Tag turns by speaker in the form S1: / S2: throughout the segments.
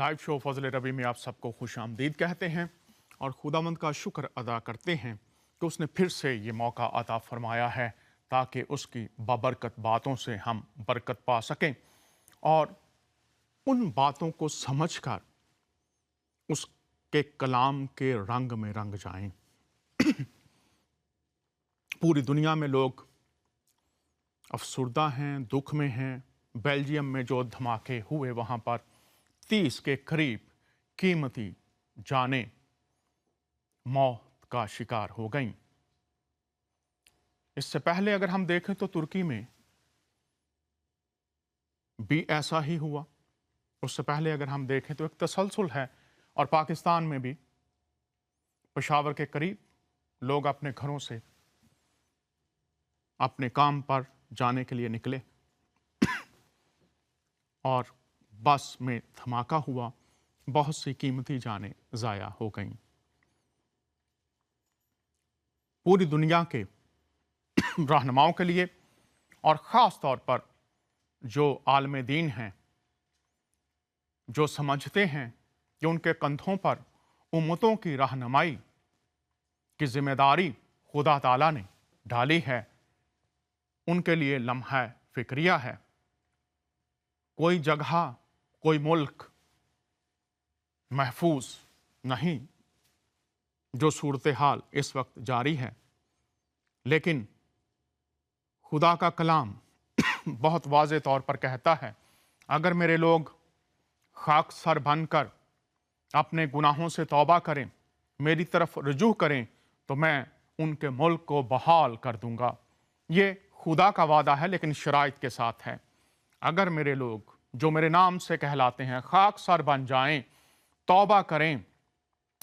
S1: Live شو فضل ربی میں آپ سب کو خوش آمدید کہتے ہیں اور خداوند کا شکر ادا کرتے ہیں کہ اس نے پھر سے یہ موقع عطا فرمایا ہے تاکہ اس کی بابرکت باتوں سے ہم برکت پا سکیں اور ان باتوں کو سمجھ کر اس کے کلام کے رنگ میں رنگ جائیں۔ پوری دنیا میں لوگ افسردہ ہیں، دکھ میں ہیں۔ بیلجیم میں جو دھماکے ہوئے وہاں پر 30 کے قریب قیمتی جانیں موت کا شکار ہو گئیں۔ اس سے پہلے اگر ہم دیکھیں تو ترکی میں بھی ایسا ہی ہوا۔ اس سے پہلے اگر ہم دیکھیں تو ایک تسلسل ہے، اور پاکستان میں بھی پشاور کے قریب لوگ اپنے گھروں سے اپنے کام پر جانے کے لیے نکلے اور بس میں دھماکہ ہوا، بہت سی قیمتی جانیں ضائع ہو گئیں۔ پوری دنیا کے رہنماؤں کے لیے اور خاص طور پر جو عالم دین ہیں، جو سمجھتے ہیں کہ ان کے کندھوں پر امتوں کی رہنمائی کی ذمہ داری خدا تعالیٰ نے ڈالی ہے، ان کے لیے لمحہ فکریہ ہے۔ کوئی جگہ، کوئی ملک محفوظ نہیں جو صورتحال اس وقت جاری ہے، لیکن خدا کا کلام بہت واضح طور پر کہتا ہے اگر میرے لوگ خاک سر بن کر اپنے گناہوں سے توبہ کریں، میری طرف رجوع کریں، تو میں ان کے ملک کو بحال کر دوں گا۔ یہ خدا کا وعدہ ہے، لیکن شرائط کے ساتھ ہے۔ اگر میرے لوگ جو میرے نام سے کہلاتے ہیں خاک سر بن جائیں، توبہ کریں،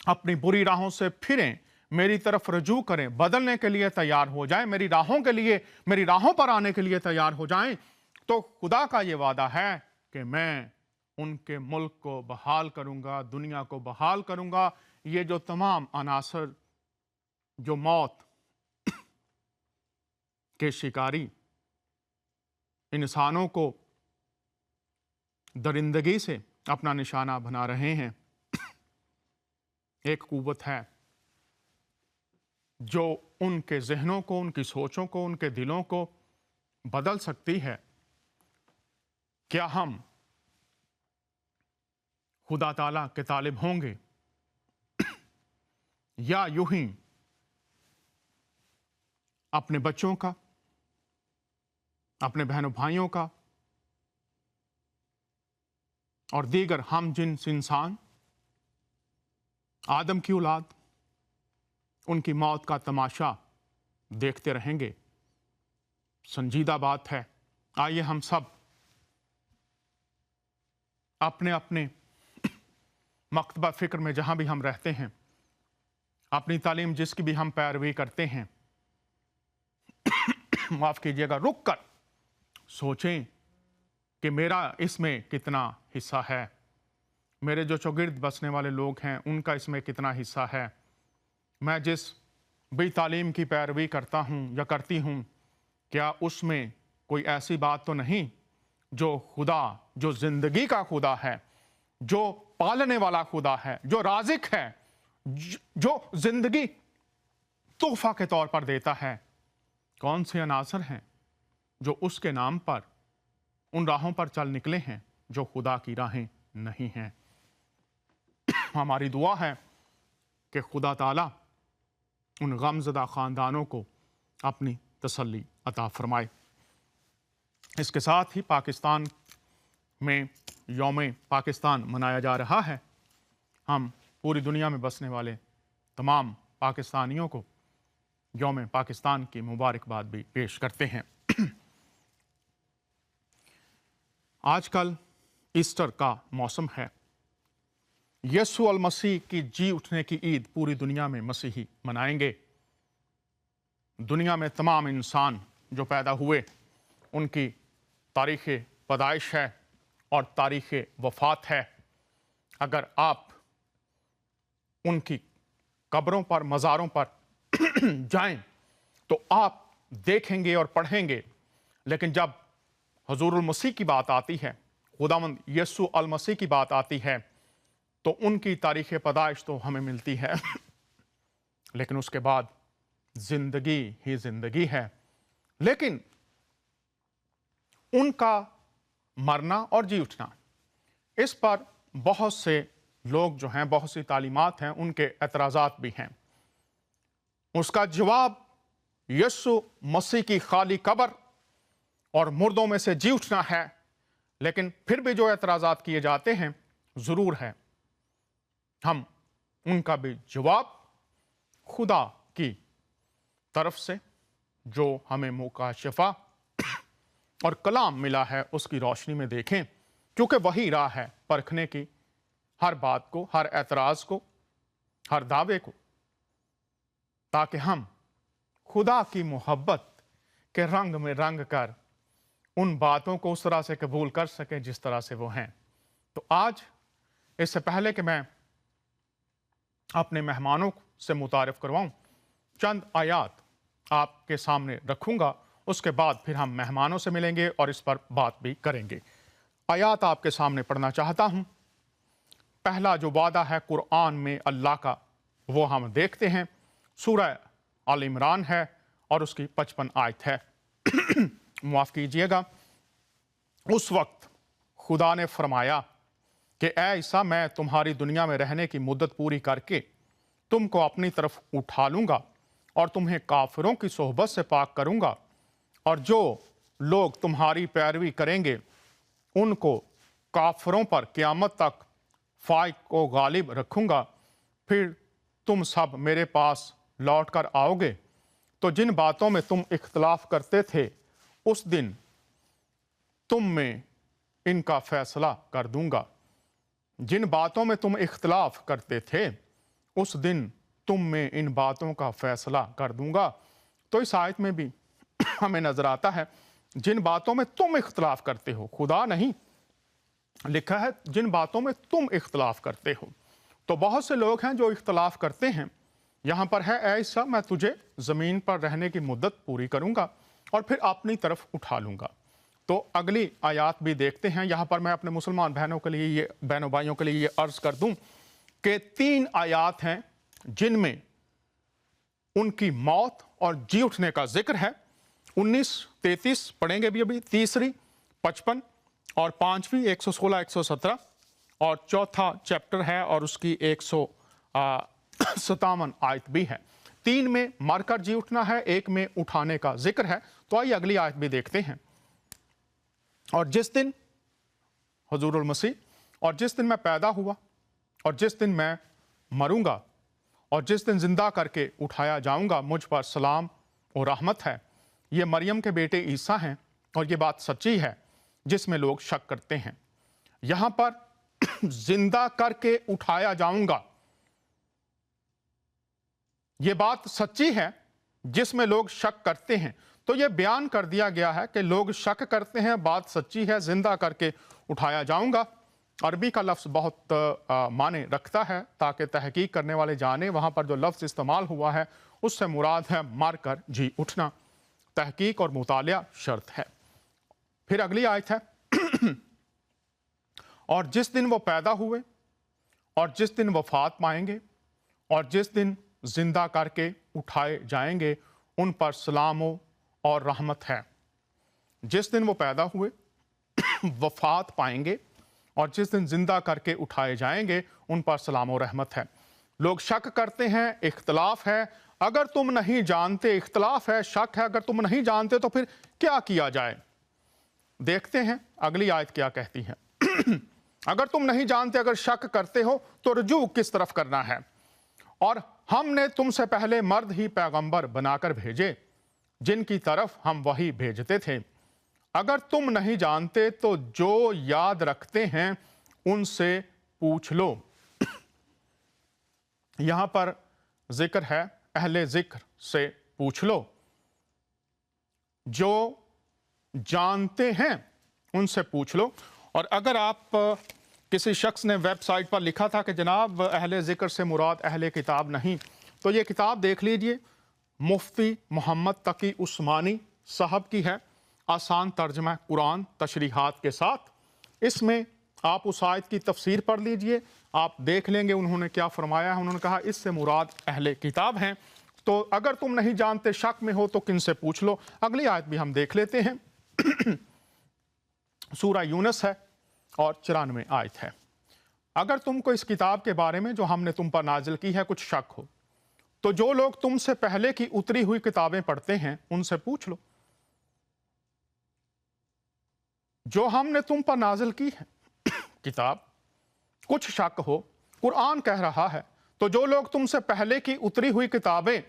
S1: اپنی بری راہوں سے پھریں، میری طرف رجوع کریں، بدلنے کے لیے تیار ہو جائیں، میری راہوں پر آنے کے لیے تیار ہو جائیں، تو خدا کا یہ وعدہ ہے کہ میں ان کے ملک کو بحال کروں گا، دنیا کو بحال کروں گا۔ یہ جو تمام عناصر جو موت کے شکاری انسانوں کو درندگی سے اپنا نشانہ بنا رہے ہیں، ایک قوت ہے جو ان کے ذہنوں کو، ان کی سوچوں کو، ان کے دلوں کو بدل سکتی ہے۔ کیا ہم خدا تعالیٰ کے طالب ہوں گے یا یوں ہی اپنے بچوں کا، اپنے بہنوں بھائیوں کا اور دیگر ہم جنس انسان، آدم کی اولاد، ان کی موت کا تماشا دیکھتے رہیں گے؟ سنجیدہ بات ہے۔ آئیے ہم سب اپنے اپنے مکتبہ فکر میں جہاں بھی ہم رہتے ہیں، اپنی تعلیم جس کی بھی ہم پیروی کرتے ہیں، معاف کیجیے گا، رک کر سوچیں کہ میرا اس میں کتنا حصہ ہے، میرے جو چوگرد بسنے والے لوگ ہیں ان کا اس میں کتنا حصہ ہے، میں جس بھی تعلیم کی پیروی کرتا ہوں یا کرتی ہوں، کیا اس میں کوئی ایسی بات تو نہیں جو خدا، جو زندگی کا خدا ہے، جو پالنے والا خدا ہے، جو رازق ہے، جو زندگی تحفہ کے طور پر دیتا ہے، کون سے عناصر ہیں جو اس کے نام پر ان راہوں پر چل نکلے ہیں جو خدا کی راہیں نہیں ہیں؟ ہماری دعا ہے کہ خدا تعالیٰ ان غمزدہ خاندانوں کو اپنی تسلی عطا فرمائے۔ اس کے ساتھ ہی پاکستان میں یوم پاکستان منایا جا رہا ہے۔ ہم پوری دنیا میں بسنے والے تمام پاکستانیوں کو یوم پاکستان کی مبارکباد بھی پیش کرتے ہیں۔ آج کل ایسٹر کا موسم ہے۔ یسوع المسیح کی جی اٹھنے کی عید پوری دنیا میں مسیحی منائیں گے۔ دنیا میں تمام انسان جو پیدا ہوئے ان کی تاریخ پیدائش ہے اور تاریخ وفات ہے۔ اگر آپ ان کی قبروں پر، مزاروں پر جائیں تو آپ دیکھیں گے اور پڑھیں گے، لیکن جب حضور المسیح کی بات آتی ہے، خداوند یسوع المسیح کی بات آتی ہے، تو ان کی تاریخ پیدائش تو ہمیں ملتی ہے لیکن اس کے بعد زندگی ہی زندگی ہے. لیکن ان کا مرنا اور جی اٹھنا، اس پر بہت سے لوگ جو ہیں، بہت سی تعلیمات ہیں، ان کے اعتراضات بھی ہیں. اس کا جواب یسوع مسیح کی خالی قبر اور مردوں میں سے جی اٹھنا ہے. لیکن پھر بھی جو اعتراضات کیے جاتے ہیں ضرور ہے، ہم ان کا بھی جواب خدا کی طرف سے جو ہمیں مکاشفہ اور کلام ملا ہے اس کی روشنی میں دیکھیں، کیونکہ وہی راہ ہے پرکھنے کی ہر بات کو، ہر اعتراض کو، ہر دعوے کو، تاکہ ہم خدا کی محبت کے رنگ میں رنگ کر ان باتوں کو اس طرح سے قبول کر سکیں جس طرح سے وہ ہیں. تو آج اس سے پہلے کہ میں اپنے مہمانوں سے متعارف کرواؤں، چند آیات آپ کے سامنے رکھوں گا، اس کے بعد پھر ہم مہمانوں سے ملیں گے اور اس پر بات بھی کریں گے. آیات آپ کے سامنے پڑھنا چاہتا ہوں. پہلا جو وعدہ ہے قرآن میں اللہ کا، وہ ہم دیکھتے ہیں، سورہ آل عمران ہے اور اس کی 55 آیت ہے. معاف کیجئے گا. اس وقت خدا نے فرمایا کہ اے عیسیٰ، میں تمہاری دنیا میں رہنے کی مدت پوری کر کے تم کو اپنی طرف اٹھا لوں گا اور تمہیں کافروں کی صحبت سے پاک کروں گا، اور جو لوگ تمہاری پیروی کریں گے ان کو کافروں پر قیامت تک فائق کو غالب رکھوں گا. پھر تم سب میرے پاس لوٹ کر آؤ گے تو جن باتوں میں تم اختلاف کرتے تھے اس دن تم میں ان کا فیصلہ کر دوں گا. جن باتوں میں تم اختلاف کرتے تھے اس دن تم میں ان باتوں کا فیصلہ کر دوں گا. تو اس آیت میں بھی ہمیں نظر آتا ہے جن باتوں میں تم اختلاف کرتے ہو، خدا نہیں لکھا ہے جن باتوں میں تم اختلاف کرتے ہو. تو بہت سے لوگ ہیں جو اختلاف کرتے ہیں. یہاں پر ہے اے عیسیٰ، میں تجھے زمین پر رہنے کی مدت پوری کروں گا اور پھر اپنی طرف اٹھا لوں گا. تو اگلی آیات بھی دیکھتے ہیں. یہاں پر میں اپنے مسلمان بہنوں کے لیے، بہنوں بھائیوں کے لیے یہ عرض کر دوں کہ 3 آیات ہیں جن میں ان کی موت اور جی اٹھنے کا ذکر ہے. 19 33 پڑھیں گے بھی ابھی، تیسری 55 اور 5ویں 116 117 اور چوتھا چیپٹر ہے اور اس کی 157 آیت بھی ہے. 3 میں مر کر جی اٹھنا ہے، 1 میں اٹھانے کا ذکر ہے. تو آئیے اگلی آیت بھی دیکھتے ہیں. اور جس دن حضور المسیح، اور جس دن میں پیدا ہوا اور جس دن میں مروں گا اور جس دن زندہ کر کے اٹھایا جاؤں گا، مجھ پر سلام و رحمت ہے. یہ مریم کے بیٹے عیسیٰ ہیں اور یہ بات سچی ہے جس میں لوگ شک کرتے ہیں. یہاں پر زندہ کر کے اٹھایا جاؤں گا، یہ بات سچی ہے جس میں لوگ شک کرتے ہیں. تو یہ بیان کر دیا گیا ہے کہ لوگ شک کرتے ہیں، بات سچی ہے، زندہ کر کے اٹھایا جاؤں گا. عربی کا لفظ بہت معنی رکھتا ہے تاکہ تحقیق کرنے والے جانیں وہاں پر جو لفظ استعمال ہوا ہے اس سے مراد ہے مر کر جی اٹھنا. تحقیق اور مطالعہ شرط ہے. پھر اگلی آیت ہے اور جس دن وہ پیدا ہوئے اور جس دن وفات پائیں گے اور جس دن زندہ کر کے اٹھائے جائیں گے ان پر سلام اور رحمت ہے. جس دن وہ پیدا ہوئے، وفات پائیں گے اور جس دن زندہ کر کے اٹھائے جائیں گے ان پر سلام و رحمت ہے. لوگ شک کرتے ہیں، اختلاف ہے. اگر تم نہیں جانتے، اختلاف ہے، شک ہے، اگر تم نہیں جانتے تو پھر کیا کیا جائے؟ دیکھتے ہیں اگلی آیت کیا کہتی ہے. اگر تم نہیں جانتے، اگر شک کرتے ہو تو رجوع کس طرف کرنا ہے؟ اور ہم نے تم سے پہلے مرد ہی پیغمبر بنا کر بھیجے جن کی طرف ہم وحی بھیجتے تھے. اگر تم نہیں جانتے تو جو یاد رکھتے ہیں ان سے پوچھ لو. یہاں پر ذکر ہے اہل ذکر سے پوچھ لو. جو جانتے ہیں ان سے پوچھ لو. اور اگر آپ کسی شخص نے ویب سائٹ پر لکھا تھا کہ جناب اہل ذکر سے مراد اہل کتاب نہیں، تو یہ کتاب دیکھ لیجئے، مفتی محمد تقی عثمانی صاحب کی ہے، آسان ترجمہ قرآن تشریحات کے ساتھ. اس میں آپ اس آیت کی تفسیر پڑھ لیجئے، आप देख लेंगे उन्होंने क्या फरमाया है। उन्होंने कहा इससे मुराद अहले किताब हैं, तो अगर तुम नहीं जानते, शक में हो, तो किन से पूछ लो। अगली आयत भी हम देख लेते हैं। सूरा यूनुस है और 94 आयत है। अगर तुमको इस किताब के बारे में जो हमने तुम पर नाजिल की है कुछ शक हो, तो जो लोग तुमसे पहले की उतरी हुई किताबें पढ़ते हैं उनसे पूछ लो। जो हमने तुम पर नाजिल की है किताब, कुछ शक हो, कुरान कह रहा है, तो जो लोग तुमसे पहले की उतरी हुई किताबें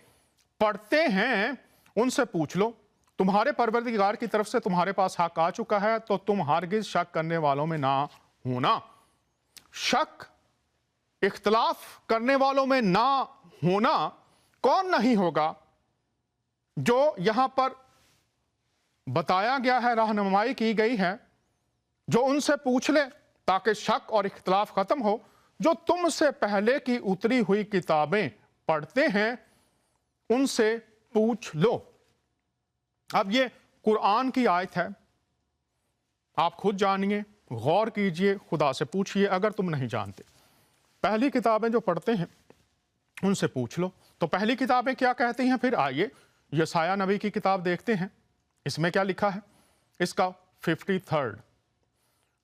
S1: पढ़ते हैं उनसे पूछ लो। तुम्हारे परवरदिगार की तरफ से तुम्हारे पास हक आ चुका है, तो तुम हरगिज शक करने वालों में ना होना। शक, इख्तलाफ करने वालों में ना होना कौन नहीं होगा? जो यहां पर बताया गया है, रहनुमाई की गई है, जो उनसे पूछ ले ताकि शक और इख्तलाफ खत्म हो। जो तुमसे पहले की उतरी हुई किताबें पढ़ते हैं उनसे पूछ लो। अब ये कुरान की आयत है, आप खुद जानिए, गौर कीजिए, खुदा से पूछिए अगर तुम नहीं जानते। पहली किताबें जो पढ़ते हैं उनसे पूछ लो। तो पहली किताबें क्या कहती हैं? फिर आइए यशाया नबी की किताब देखते हैं, इसमें क्या लिखा है। इसका 53rd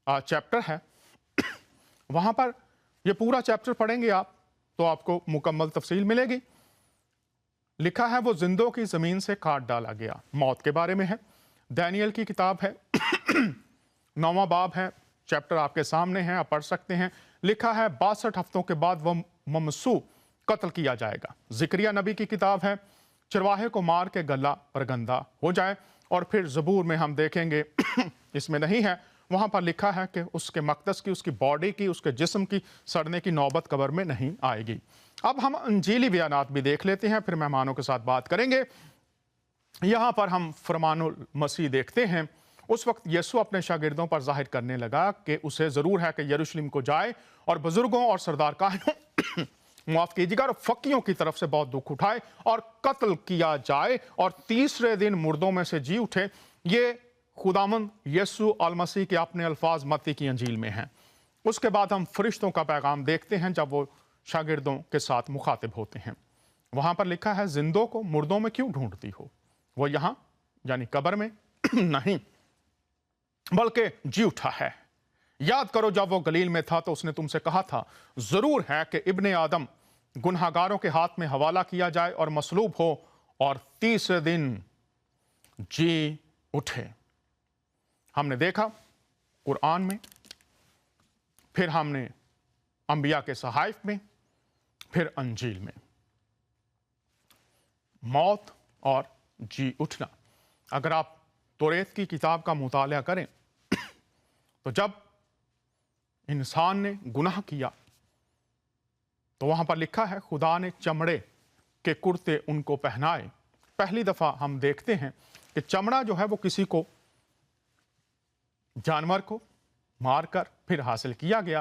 S1: चैप्टर है। वहां पर ये पूरा चैप्टर पढ़ेंगे आप तो आपको मुकम्मल तफसील मिलेगी। लिखा है वो जिंदों की जमीन से काट डाला गया, मौत के बारे में है। दानियल की किताब है 9वां बाब है, चैप्टर आपके सामने है, आप पढ़ सकते हैं। लिखा है 62 हफ्तों के बाद वह ममसू कत्ल किया जाएगा। जिक्रिया नबी की किताब है, चरवाहे को मार के गला परगंदा हो जाए। और फिर ज़बूर में हम देखेंगे इसमें नहीं है, वहां पर लिखा है कि उसके मकदस की, उसकी बॉडी की, उसके जिस्म की सड़ने की नौबत कब्र में नहीं आएगी। अब हम अंजीली बयानात भी देख लेते हैं, फिर मेहमानों के साथ बात करेंगे। यहां पर हम फरमानुल मसीह देखते हैं। उस वक्त यीशु अपने शागिर्दों पर जाहिर करने लगा कि उसे जरूर है कि यरूशलेम को जाए और बुजुर्गों और सरदार काहिनों माफ कीजिएगा, और फकीयों की तरफ से बहुत दुख उठाए और कत्ल किया जाए और तीसरे दिन मुर्दों में से जी उठे। ये खुदामंद यीशु अल मसीह के अपने अल्फाज मत्ती की अंजील में हैं। उसके बाद हम फरिश्तों का पैगाम देखते हैं जब वो शागिर्दों के साथ मुखातिब होते हैं। वहां पर लिखा है जिंदों को मुर्दों में क्यों ढूंढती हो? वो यहां यानी कब्र में नहीं बल्कि जी उठा है। याद करो जब वो गलील में था तो उसने तुमसे कहा था, जरूर है कि इब्ने आदम गुनहगारों के हाथ में हवाला किया जाए और मसलूब हो और तीसरे दिन जी उठे। हमने देखा कुरान में, फिर हमने अंबिया के सहाइफ में, फिर अंजील में, मौत और जी उठना। अगर आप तौरेत की किताब का मुताला करें तो जब इंसान ने गुनाह किया तो वहां पर लिखा है खुदा ने चमड़े के कुर्ते उनको पहनाए। पहली दफा हम देखते हैं कि चमड़ा जो है वो किसी को, जानवर को मारकर फिर हासिल किया गया।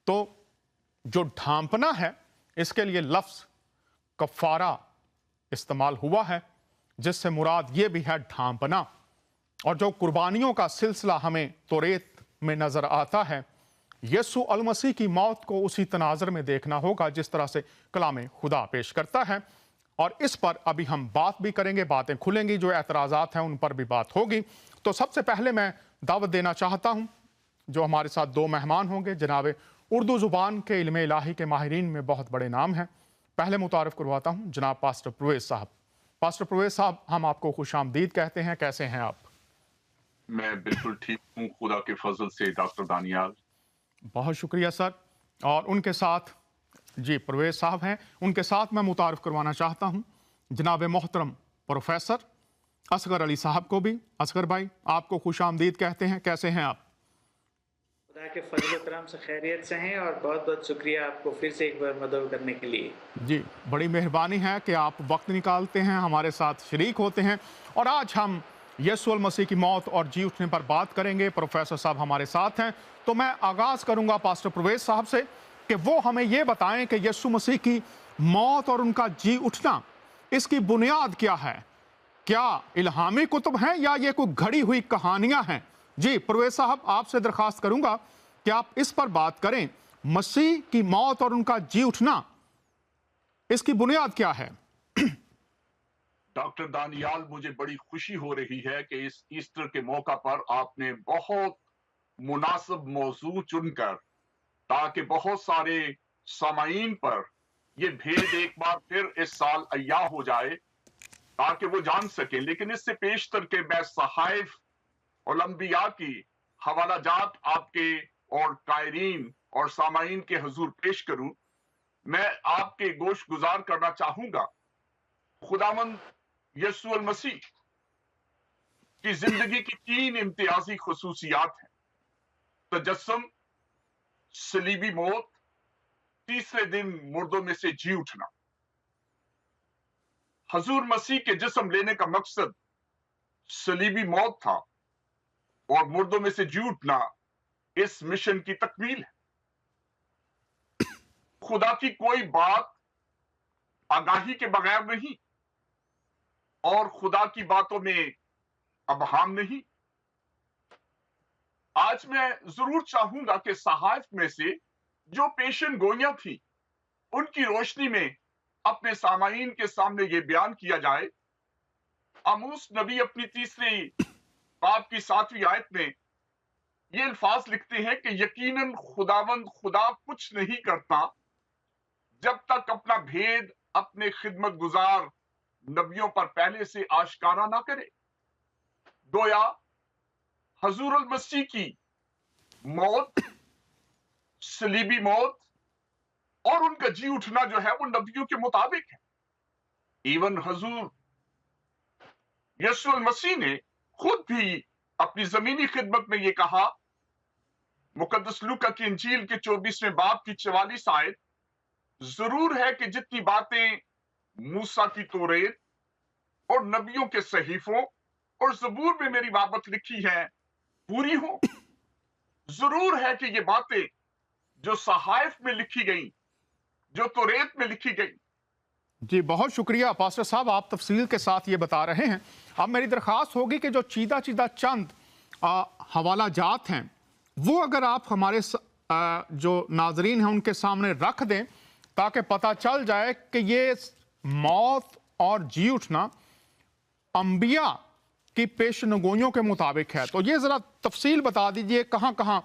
S1: तो जो ढांपना है इसके लिए लफ्ज कफारा इस्तेमाल हुआ है, जिससे मुराद ये भी है ढांपना। और जो कुर्बानियों का सिलसिला हमें तौरेत में नजर आता है, यीशु अल मसीह की मौत को उसी तनाजर में देखना होगा जिस तरह से कलाम खुदा पेश करता है। और इस पर अभी हम बात भी करेंगे, बातें खुलेंगी, जो एतराज़ात हैं उन पर भी बात होगी। तो सबसे पहले मैं दावत देना चाहता हूं जो हमारे साथ दो मेहमान होंगे, जनाब उर्दू ज़ुबान के इल्म इलाही के माहिरीन में बहुत बड़े नाम हैं। पहले मुतारफ़ करवाता हूं जनाब पास्टर परवेज़ साहब। पास्टर परवेज़ साहब, हम आपको खुशामदीद कहते हैं, कैसे हैं आप?
S2: मैं बिल्कुल ठीक हूँ, खुदा के फजल से। डॉक्टर दानियाल,
S1: बहुत शुक्रिया सर। और उनके साथ जी परवेज़ साहब हैं, उनके साथ मैं मुतारफ़ करवाना चाहता हूँ जनाब मोहतरम प्रोफेसर असगर अली साहब को भी। असगर भाई, आपको खुशामदीद कहते हैं, कैसे हैं आप?
S3: खुदा के फजल करम से खैरियत से हैं और बहुत बहुत शुक्रिया आपको फिर से एक बार मदद करने के लिए।
S1: जी, बड़ी मेहरबानी है कि आप वक्त निकालते हैं, हमारे साथ शरीक होते हैं। और आज हम यीशु अल मसीह की मौत और जी उठने पर बात करेंगे। प्रोफेसर साहब हमारे साथ हैं, तो मैं आगाज़ करूंगा पास्टर परवेज़ साहब से कि वो हमें ये बताएं कि यीशु मसीह की मौत और उनका जी उठना, इसकी बुनियाद क्या है? क्या इल्हामी कुतुब हैं या ये कोई घड़ी हुई कहानियां हैं? जी परवेज़ साहब, आपसे दरख्वास्त करूंगा कि आप इस पर बात करें। मसीह की मौत और उनका जी उठना, इसकी बुनियाद क्या है?
S2: डॉक्टर दानियाल, मुझे बड़ी खुशी हो रही है कि इस ईस्टर के मौका पर आपने बहुत मुनासिब मौजू चुनकर, ताकि बहुत सारे सामाईन पर ये भेद एक बार फिर इस साल अय्या हो जाए, ताकि वो जान सकें। लेकिन इससे पेशतर के मैं सहाइफ और लंबिया की हवाला जात आपके और कायरीन और सामाईन के हुजूर पेश करूं। मैं आपके गोश गुजार करना चाहूंगा। खुदावंद यसु अल मसीह की जिंदगी की 3 इम्तियाजी खुसूसियात हैं: तजस्सुम, सलीबी मौत, तीसरे दिन मुर्दों में से जी उठना। हजूर मसीह के जिस्म लेने का मकसद सलीबी मौत था और मुर्दों में से जी उठना इस मिशन की तकमील है। खुदा की कोई बात आगाही के बगैर नहीं और खुदा की बातों में अबहाम नहीं। आज मैं जरूर चाहूंगा कि सहाइफ में से जो पेशन गोइयां थी, उनकी रोशनी में अपने सामाईन के सामने ये बयान किया जाए। आमूस नबी अपनी तीसरी बाब की 7वीं आयत में ये अल्फाज लिखते हैं कि यकीनन खुदावंद खुदा कुछ नहीं करता जब तक अपना भेद अपने खिदमत गुजार नबियों पर पहले से आश्कारा ना करे। गोया हजूर अल मसीह की मौत, सलीबी मौत और उनका जी उठना जो है वो नबियों के मुताबिक है। इवन हजूर यसु अल मसीह ने खुद भी अपनी जमीनी खिदमत में ये कहा, मुकद्दस लूका की इंजील के 24वें बाब की 44 आयत, जरूर है कि जितनी बातें मूसा की तौरेत और नबियों के सहीफों और जबूर में मेरी बाबत लिखी है पूरी हो। जरूर है कि ये बातें जो सहाइफ में लिखी गई, जो तौरेत में लिखी गई।
S1: जी, बहुत शुक्रिया पास्टर साहब, आप तफसील के साथ ये बता रहे हैं। अब मेरी दरख्वास्त होगी कि जो चीदा चीदा चंद हवाला जात हैं, वो अगर आप हमारे जो नाजरीन हैं उनके सामने रख दें, ताकि पता चल जाए कि ये मौत और जी उठना अंबिया की पेशनगोइयों के मुताबिक है। तो ये ज़रा तफसील बता दीजिए, कहाँ कहाँ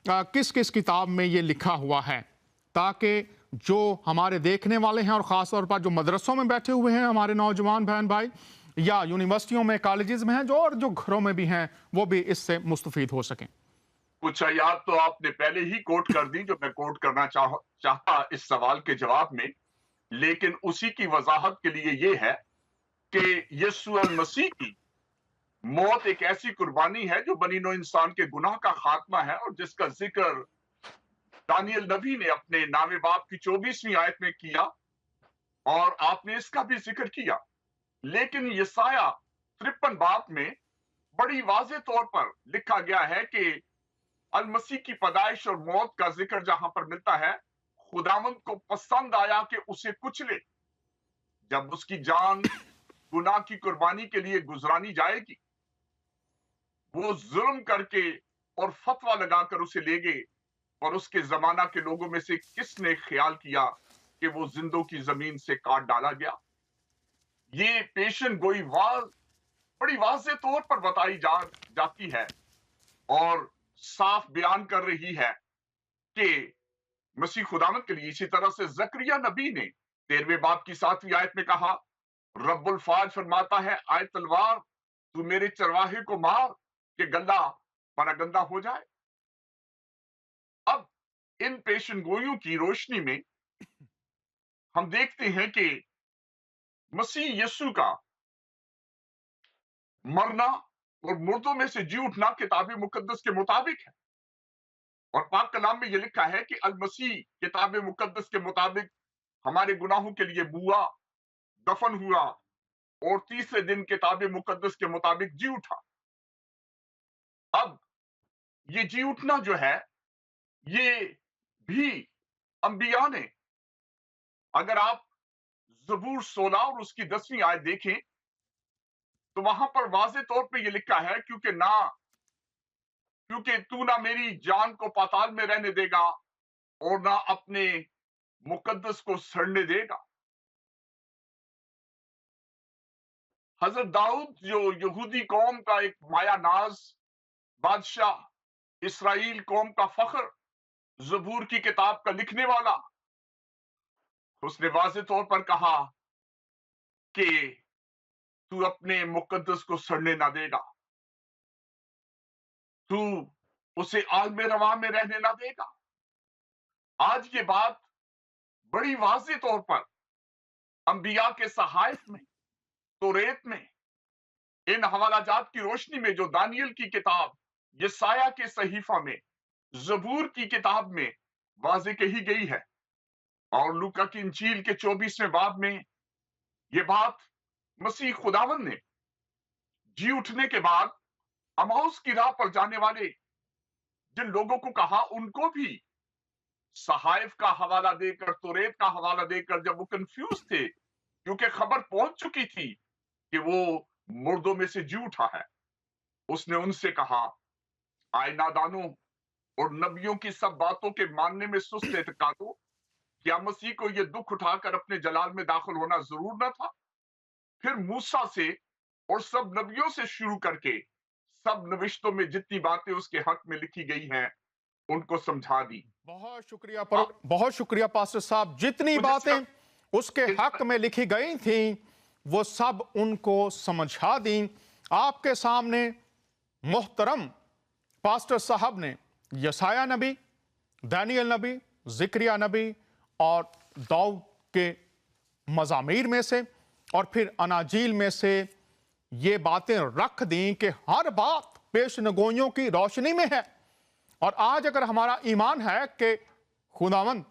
S1: किस किस किताब में ये लिखा हुआ है, ताकि जो हमारे देखने वाले हैं और ख़ास तौर पर जो मदरसों में बैठे हुए हैं हमारे नौजवान बहन भाई, या यूनिवर्सिटियों में, कॉलेजेस में हैं जो, और जो घरों में भी हैं, वो भी इससे मुस्तफीद हो सकें।
S2: कुछ आयात तो आपने पहले ही कोट कर दी जो मैं कोट करना चाहता इस सवाल के जवाब में, लेकिन उसी की वजाहत के लिए ये है कि यसु अल मसीह की मौत एक ऐसी कुर्बानी है जो बनी नौ इंसान के गुनाह का खात्मा है और जिसका जिक्र दानियल नबी ने अपने 9वें बाब की 24वीं आयत में किया और आपने इसका भी जिक्र किया। लेकिन यसाया 53 बाब में बड़ी वाज़ेह तौर पर लिखा गया है कि अल मसीह की पैदाइश और मौत का जिक्र जहां पर मिलता है, खुदावंद को पसंद आया कि उसे कुचले। जब उसकी जान गुनाह की कुर्बानी के लिए गुजरानी जाएगी, वो जुल्म करके और फतवा लगाकर उसे ले गए, और उसके जमाना के लोगों में से किसने ख्याल किया कि वो जिंदों की जमीन से काट डाला गया। ये पेशन गोई बड़ी वाज़ेह तौर पर बताई जाती है और साफ बयान कर रही है कि मसीह खुदावंद के लिए। इसी तरह से जकरिया नबी ने 13वें बाब की 7वीं आयत में कहा, रब्बुल फाज फरमाता है, आए तलवार तू मेरे चरवाहे को मार कि गला परागंदा हो जाए। अब इन पेशन गोइयों की रोशनी में हम देखते हैं कि मसीह यीशु का मरना और मुर्दों में से जी उठना किताब मुकद्दस के मुताबिक है। और पाक कलाम में यह लिखा है कि अल मसीह किताब मुकद्दस के मुताबिक हमारे गुनाहों के लिए बुआ, दफन हुआ और तीसरे दिन किताब मुकद्दस के मुताबिक जी उठा। अब ये जी उठना जो है, ये भी अंबिया ने, अगर आप ज़बूर 16 और उसकी 10वीं आयत देखें तो वहां पर वाज़ेह तौर पे ये लिखा है, क्योंकि तू ना मेरी जान को पाताल में रहने देगा اور نہ اپنے مقدس کو سڑنے دے گا۔ حضرت داؤد جو یہودی قوم کا ایک مایا ناز بادشاہ، اسرائیل قوم کا فخر، زبور کی کتاب کا لکھنے والا، اس نے واضح طور پر کہا کہ تو اپنے مقدس کو سڑنے نہ دے گا، تو اسے عالم رواں میں رہنے نہ دے گا۔ آج یہ بات بڑی واضح طور پر انبیاء کے صحائف میں، توریت میں، ان حوالہ جات کی روشنی میں جو دانیل کی کتاب، یسایہ کے صحیفہ میں، زبور کی کتاب میں واضح کہی گئی ہے، اور لوکا کی انجیل کے 24ویں باب میں یہ بات مسیح خداوند نے جی اٹھنے کے بعد اماؤس کی راہ پر جانے والے جن لوگوں کو کہا، ان کو بھی صحائف کا حوالہ دے کر، توریت کا حوالہ دے کر، جب وہ کنفیوز تھے کیونکہ خبر پہنچ چکی تھی کہ وہ مردوں میں سے جی اٹھا ہے، اس نے ان سے کہا، آئے نادانوں اور نبیوں کی سب باتوں کے ماننے میں سست اعتقادوں، کیا مسیح کو یہ دکھ اٹھا کر اپنے جلال میں داخل ہونا ضرور نہ تھا؟ پھر موسیٰ سے اور سب نبیوں سے شروع کر کے سب نوشتوں میں جتنی باتیں اس کے حق میں لکھی گئی ہیں ان کو سمجھا دی۔
S1: بہت شکریہ پاسٹر صاحب، جتنی باتیں اس کے حق میں لکھی گئی تھیں وہ سب ان کو سمجھا دیں۔ آپ کے سامنے محترم پاسٹر صاحب نے یسایہ نبی، دانیل نبی، زکریا نبی اور داؤد کے مزامیر میں سے اور پھر اناجیل میں سے یہ باتیں رکھ دیں کہ ہر بات پیش نگوئیوں کی روشنی میں ہے۔ اور آج اگر ہمارا ایمان ہے کہ خداوند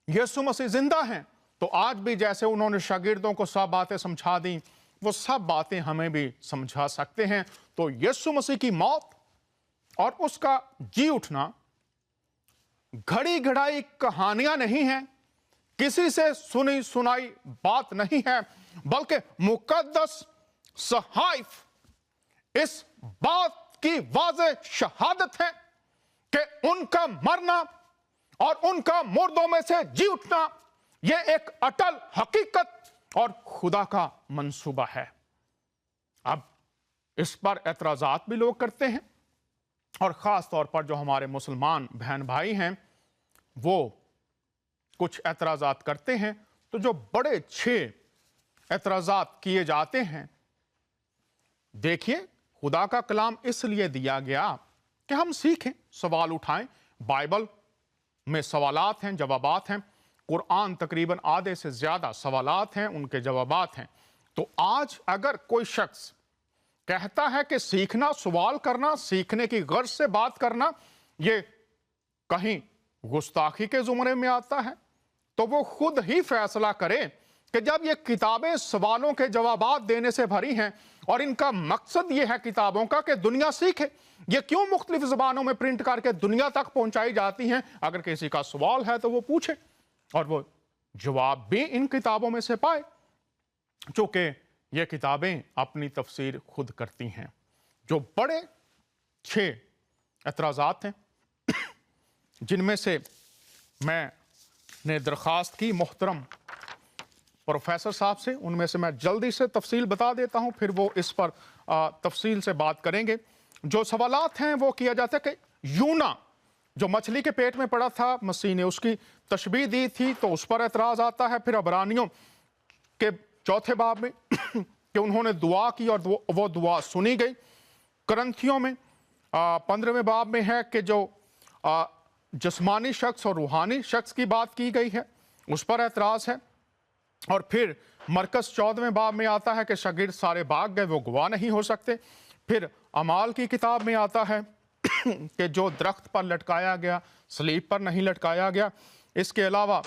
S1: یسوع مسیح زندہ ہیں، تو آج بھی جیسے انہوں نے شاگردوں کو سب باتیں سمجھا دیں، وہ سب باتیں ہمیں بھی سمجھا سکتے ہیں۔ تو یسوع مسیح کی موت اور اس کا جی اٹھنا گھڑی گھڑائی کہانیاں نہیں ہیں، کسی سے سنی سنائی بات نہیں ہے، بلکہ مقدس صحائف اس بات کی واضح شہادت ہے کہ ان کا مرنا اور ان کا مردوں میں سے جی اٹھنا یہ ایک اٹل حقیقت اور خدا کا منصوبہ ہے۔ اب اس پر اعتراضات بھی لوگ کرتے ہیں، اور خاص طور پر جو ہمارے مسلمان بہن بھائی ہیں وہ کچھ اعتراضات کرتے ہیں۔ تو جو بڑے 6 اعتراضات کیے جاتے ہیں، دیکھیے خدا کا کلام اس لیے دیا گیا کہ ہم سیکھیں، سوال اٹھائیں۔ بائبل میں سوالات ہیں، جوابات ہیں، قرآن تقریباً آدھے سے زیادہ سوالات ہیں، ان کے جوابات ہیں۔ تو آج اگر کوئی شخص کہتا ہے کہ سیکھنا، سوال کرنا، سیکھنے کی غرض سے بات کرنا یہ کہیں گستاخی کے زمرے میں آتا ہے، تو وہ خود ہی فیصلہ کرے کہ جب یہ کتابیں سوالوں کے جوابات دینے سے بھری ہیں اور ان کا مقصد یہ ہے کتابوں کا کہ دنیا سیکھے، یہ کیوں مختلف زبانوں میں پرنٹ کر کے دنیا تک پہنچائی جاتی ہیں؟ اگر کسی کا سوال ہے تو وہ پوچھے اور وہ جواب بھی ان کتابوں میں سے پائے، چونکہ یہ کتابیں اپنی تفسیر خود کرتی ہیں۔ جو بڑے 6 اعتراضات ہیں جن میں سے میں نے درخواست کی محترم پروفیسر صاحب سے، ان میں سے میں جلدی سے تفصیل بتا دیتا ہوں، پھر وہ اس پر تفصیل سے بات کریں گے۔ جو سوالات ہیں وہ کیا جاتا ہے کہ یونا جو مچھلی کے پیٹ میں پڑا تھا، مسیح نے اس کی تشبیہ دی تھی، تو اس پر اعتراض آتا ہے۔ پھر عبرانیوں کے 4 باب میں کہ انہوں نے دعا کی اور وہ دعا سنی گئی۔ کرنتھیوں میں 15ویں باب میں ہے کہ جو جسمانی شخص اور روحانی شخص کی بات کی گئی ہے، اس پر اعتراض ہے۔ اور پھر مرکز 14ویں باب میں آتا ہے کہ شاگرد سارے بھاگ گئے، وہ گواہ نہیں ہو سکتے۔ پھر اعمال کی کتاب میں آتا ہے کہ جو درخت پر لٹکایا گیا صلیب پر نہیں لٹکایا گیا۔ اس کے علاوہ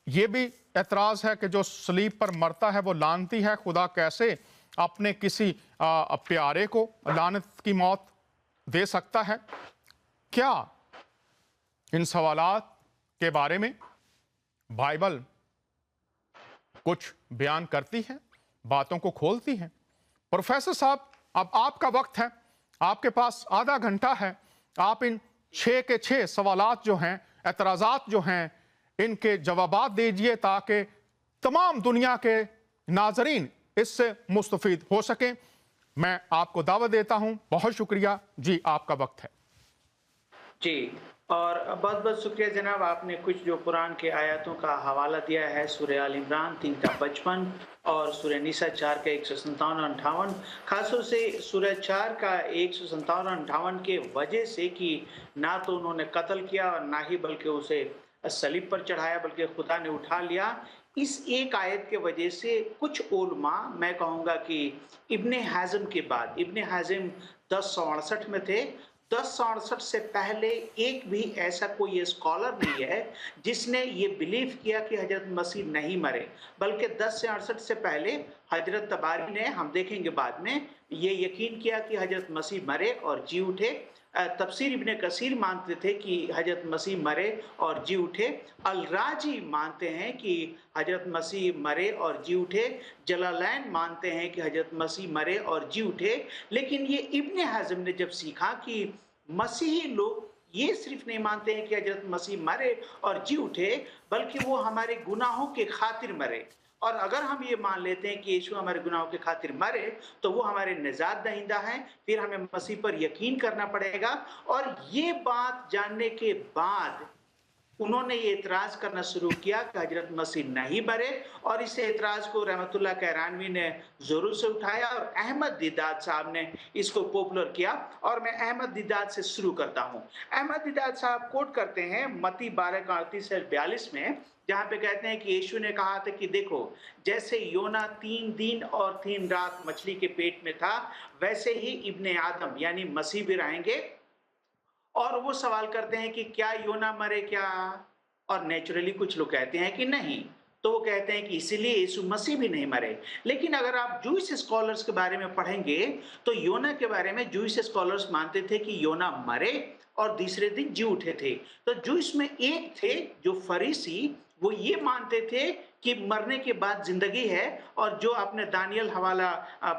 S1: یہ بھی اعتراض ہے کہ جو صلیب پر مرتا ہے وہ لعنتی ہے، خدا کیسے اپنے کسی پیارے کو لعنت کی موت دے سکتا ہے؟ کیا ان سوالات کے بارے میں بائبل کچھ بیان کرتی ہے، باتوں کو کھولتی ہے؟ پروفیسر صاحب، اب آپ کا وقت ہے، آپ کے پاس آدھا گھنٹہ ہے، آپ ان 6 کے 6 سوالات جو ہیں एतराज़ात जो हैं इनके जवाबात दीजिए ताकि तमाम दुनिया के नाजरीन इससे मुस्तफ़ीद हो सकें। मैं आपको दावत देता हूं। बहुत शुक्रिया जी, आपका वक्त है।
S3: जी, और बहुत बहुत शुक्रिया जनाब, आपने कुछ जो कुरान के आयतों का हवाला दिया है, सूरह आल इमरान 3 का 55 और सूरह निसा 4 का 157 और 58, खासतौर से सूरह 4 का 157 और 58 के वजह से कि ना तो उन्होंने कत्ल किया और ना ही बल्कि उसे सलीब पर चढ़ाया, बल्कि खुदा ने उठा लिया। इस एक आयत के वजह से कुछ उलमा, मैं कहूँगा कि इब्ने हाज़िम के बाद, इब्ने हाज़िम 1068 में थे, 1068 से पहले एक भी ऐसा कोई स्कॉलर नहीं है जिसने ये बिलीव किया कि हजरत मसीह नहीं मरे, बल्कि 10 से 68 से पहले हजरत तबारी ने, हम देखेंगे बाद में, ये यकीन किया कि हजरत मसीह मरे और जी उठे। तफसीर इब्ने कसीर मानते थे कि हजरत मसीह मरे और जी उठे। अल राजी मानते हैं कि हजरत मसीह मरे और जी उठे। जलालैन मानते हैं कि हजरत मसीह मरे और जी उठे। लेकिन ये इब्ने हाज़िम ने जब सीखा कि मसीही लोग ये सिर्फ नहीं मानते हैं कि हजरत मसीह मरे और जी उठे, बल्कि वो हमारे गुनाहों के खातिर मरे, और अगर हम ये मान लेते हैं कि यीशु हमारे गुनाहों के खातिर मरे तो वो हमारे निजात दहिंदा हैं, फिर हमें मसीह पर यकीन करना पड़ेगा। और ये बात जानने के बाद उन्होंने ये एतराज करना शुरू किया कि हजरत मसीह नहीं मरे, और इस एतराज को रहमतुल्लाह कहरानवी ने जोरों से उठाया और अहमद दीदात साहब ने इसको पॉपुलर किया। और मैं अहमद दीदात से शुरू करता हूँ। अहमद दीदात साहब कोट करते हैं मत्ती 12 का 38 से 42 में, जहाँ पे कहते हैं कि यीशु ने कहा था कि देखो, जैसे योना 3 दिन और 3 रात मछली के पेट में था, वैसे ही इब्ने आदम यानी मसीह भी रहेंगे। और वो सवाल करते हैं कि क्या योना मरे क्या? और नेचुरली कुछ लोग कहते हैं कि नहीं, तो वो कहते हैं कि इसीलिए यीशु मसीह भी नहीं मरे। लेकिन अगर आप जूइश स्कॉलर्स के बारे में पढ़ेंगे तो योना के बारे में जूइश स्कॉलर्स मानते थे कि योना मरे और दूसरे दिन जी उठे थे। तो जूइश में एक थे जो फरीसी, वो ये मानते थे कि मरने के बाद जिंदगी है। और जो आपने दानियल हवाला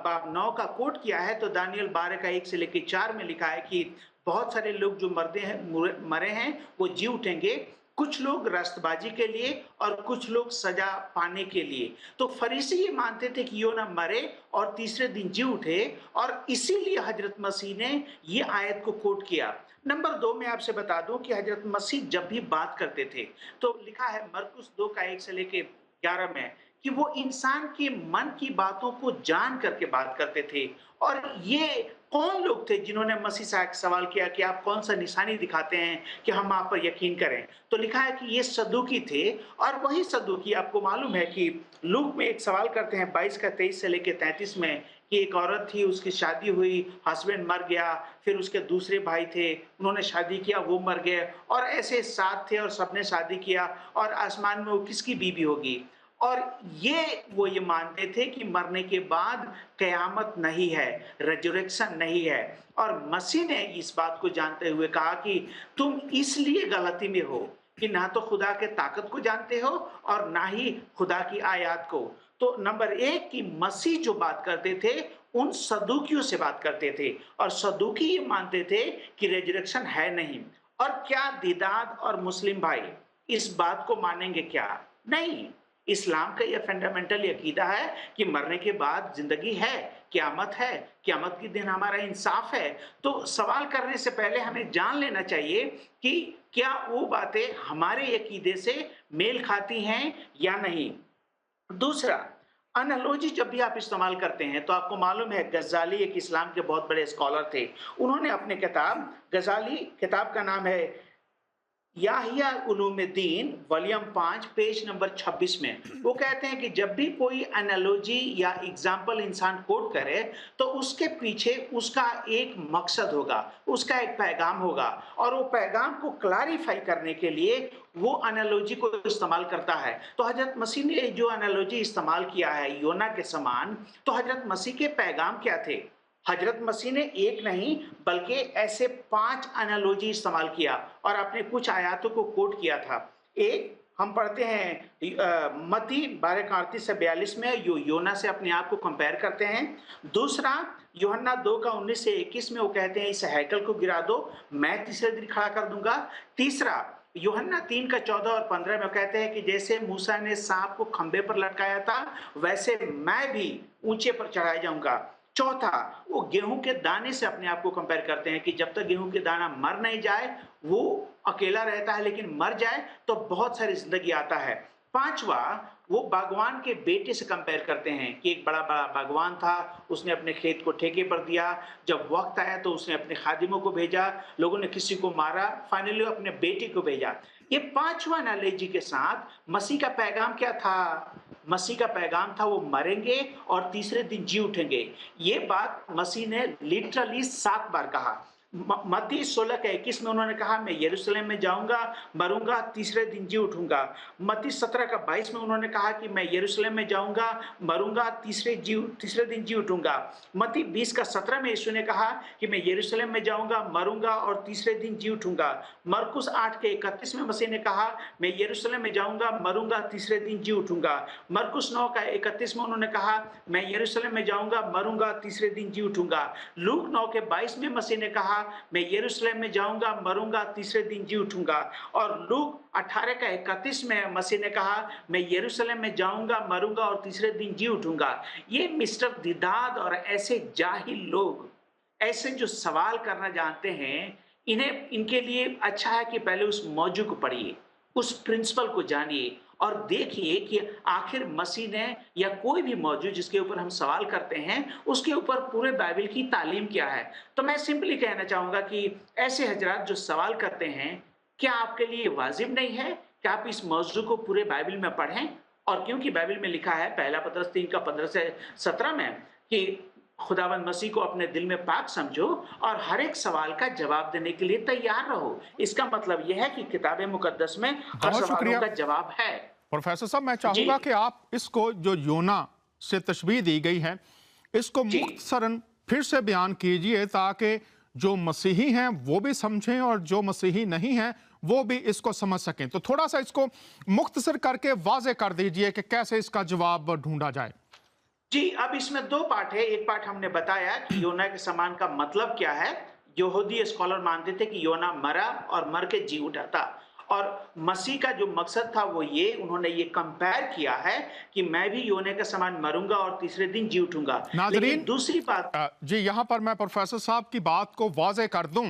S3: बाब 9 का कोट किया है, तो दानियल 12 का 1 से लेकर 4 में लिखा है कि बहुत सारे लोग जो मरे हैं वो जी उठेंगे, कुछ लोग रास्तबाजी के लिए और कुछ लोग सजा पाने के लिए। तो फरीसी ये मानते थे कि योना मरे और तीसरे दिन जी उठे, और इसीलिए हजरत मसीह ने ये आयत को कोट किया। नंबर 2 में आपसे बता दूं कि हजरत मसीह जब भी बात करते थे तो लिखा है मरकुस 2 का 1 से लेके 11 में कि वो इंसान के मन की बातों को जान करके बात करते थे। और ये कौन लोग थे जिन्होंने मसीह से सवाल किया कि आप कौन सा निशानी दिखाते हैं कि हम आप पर यकीन करें? तो लिखा है कि ये सदूकी थे। और वही सदूकी, आपको मालूम है कि लूक में एक सवाल करते हैं 22 का 23 से लेके 33 में कि एक औरत थी, उसकी शादी हुई, हस्बैंड मर गया, फिर उसके दूसरे भाई थे, उन्होंने शादी किया, वो मर गए, और ऐसे 7 थे और सबने शादी किया, और आसमान में वो किसकी बीवी होगी? और वो ये मानते थे कि मरने के बाद कयामत नहीं है, रेजरेक्शन नहीं है। और मसीह ने इस बात को जानते हुए कहा कि तुम इसलिए गलती में हो कि ना तो खुदा के ताकत को जानते हो और ना ही खुदा की आयत को। तो नंबर 1 कि मसीह जो बात करते थे उन सदूकियों से बात करते थे, और सदूकी ये मानते थे कि रेजरेक्शन है नहीं। और क्या दीदाद और मुस्लिम भाई इस बात को मानेंगे क्या? नहीं। इस्लाम का यह फंडामेंटल अकीदा है कि मरने के बाद जिंदगी है, क़यामत है, क़यामत के दिन हमारा इंसाफ है। तो सवाल करने से पहले हमें जान लेना चाहिए कि क्या वो बातें हमारे अकीदे से मेल खाती हैं या नहीं। दूसरा, एनालॉजी जब भी आप इस्तेमाल करते हैं तो आपको मालूम है गज़ाली एक इस्लाम के बहुत बड़े स्कॉलर थे। उन्होंने अपने किताब, गज़ाली किताब का नाम है याहिया उलूमुद्दीन वॉल्यूम 5 पेज नंबर 26 में, वो कहते हैं कि जब भी कोई एनालॉजी या एग्जाम्पल इंसान कोट करे तो उसके पीछे उसका एक मकसद होगा, उसका एक पैगाम होगा, और वो पैगाम को क्लैरिफाई करने के लिए वो एनालॉजी को इस्तेमाल करता है। तो हजरत मसीह ने जो एनालॉजी इस्तेमाल किया है योना के समान, तो हजरत मसीह के पैगाम क्या थे? हजरत मसीह ने एक नहीं बल्कि ऐसे 5 एनालॉजी इस्तेमाल किया और अपने कुछ आयातों को कोट किया था। एक हम पढ़ते हैं मत्ती 12 का 38 से 42 में, योना से अपने आप को कंपेयर करते हैं। दूसरा, यूहन्ना 2 का 19 से 21 में वो कहते हैं इस हैकल को गिरा दो, मैं तीसरे दिन खड़ा कर दूंगा। तीसरा, यूहन्ना 3 का 14 और 15 में कहते हैं कि जैसे मूसा ने सांप को खंबे पर लटकाया था, वैसे मैं भी ऊंचे पर चढ़ाया जाऊंगा। चौथा, वो गेहूं के दाने से अपने आप को कंपेयर करते हैं कि जब तक गेहूं के दाना मर नहीं जाए, वो अकेला रहता है, लेकिन मर जाए तो बहुत सारी जिंदगी आता है। पांचवा, वो बागवान के बेटे से कंपेयर करते हैं कि एक बड़ा बड़ा बागवान था, उसने अपने खेत को ठेके पर दिया, जब वक्त आया तो उसने अपने खादिमों को भेजा, लोगों ने किसी को मारा, फाइनली अपने बेटे को भेजा। ये पांचवा एनालॉजी के साथ मसीह का पैगाम क्या था? मसीह का पैगाम था वो मरेंगे और तीसरे दिन जी उठेंगे। ये बात मसीह ने लिटरली 7 बार कहा। मत्ती 16 का 21 में उन्होंने कहा, मैं यरूशलेम में जाऊंगा, मरूंगा, तीसरे दिन जी उठूंगा। मत्ती 17 का 22 में उन्होंने कहा कि मैं यरूशलेम में जाऊंगा, मरूंगा, तीसरे दिन जी उठूंगा। मत्ती 20 का 17 में यीशु ने कहा कि मैं यरूशलेम में जाऊंगा, मरूंगा और तीसरे दिन जी उठूंगा। मरकुस 8 के 31 में मसीह ने कहा, मैं यरूशलेम में जाऊंगा, मरूंगा, तीसरे दिन जी उठूंगा। मरकुस 9 का 31 में उन्होंने कहा, मैं यरूशलेम में जाऊंगा, मरूंगा, तीसरे दिन जी उठूंगा। लूक 9 के 22 में मसीह ने कहा, मैं यरूशलेम में जाऊंगा, मरूंगा, तीसरे दिन जी उठूंगा। और लूक 18 का 31 में मसीह ने कहा, मैं यरूशलेम में जाऊंगा, मरूंगा और तीसरे दिन जी उठूंगा। ये मिस्टर दिदाद और ऐसे जाहिल लोग, ऐसे जो सवाल करना जानते हैं, इनके लिए अच्छा है कि पहले उस मौजू को पढ़िए, उस प्रिंसिपल को जानिए और देखिए कि आखिर मसीह ने या कोई भी मौजूद जिसके ऊपर हम सवाल करते हैं, उसके ऊपर पूरे बाइबल की तालीम क्या है। तो मैं सिंपली कहना चाहूंगा कि ऐसे हजरात जो सवाल करते हैं, क्या आपके लिए वाजिब नहीं है कि आप इस मौजू को पूरे बाइबल में पढ़ें? और क्योंकि बाइबल में लिखा है पहला पतरस 3 का 15 से 17 में कि खुदावंद मसीह को अपने दिल में पाक समझो और हर एक सवाल का जवाब देने के लिए तैयार रहो। इसका मतलब यह है कि किताब मुकद्दस में हर
S1: बहुत
S3: सवालों
S1: शुक्रिया
S3: का जवाब है।
S1: प्रोफेसर साहब। मैं
S3: जी,
S1: चाहूंगा कि आप इसको जो योना से तशबीह दी गई है, इसको
S3: जी,
S1: मुख्तसरन फिर से बयान कीजिए ताकि जो मसीही हैं वो भी समझें और जो मसीही नहीं हैं वो भी इसको समझ सकें। तो थोड़ा सा इसको मुख्तसर करके वाजे कर दीजिए कि कैसे इसका जवाब ढूंढा जाए।
S3: जी। अब इसमें 2 पार्ट है। एक पार्ट हमने बताया कि योना के समान का मतलब क्या है। यहूदी स्कॉलर मानते थे कि योना मरा और मर के जी उठा था। और मसीह का जो मकसद था वो ये, उन्होंने ये कंपेयर किया है कि मैं भी योने के समान मरूंगा और तीसरे दिन जी उठूंगा। लेकिन
S1: नाजरीन,
S3: दूसरी बात,
S1: जी यहाँ पर मैं प्रोफेसर साहब की बात को वाजे कर दूं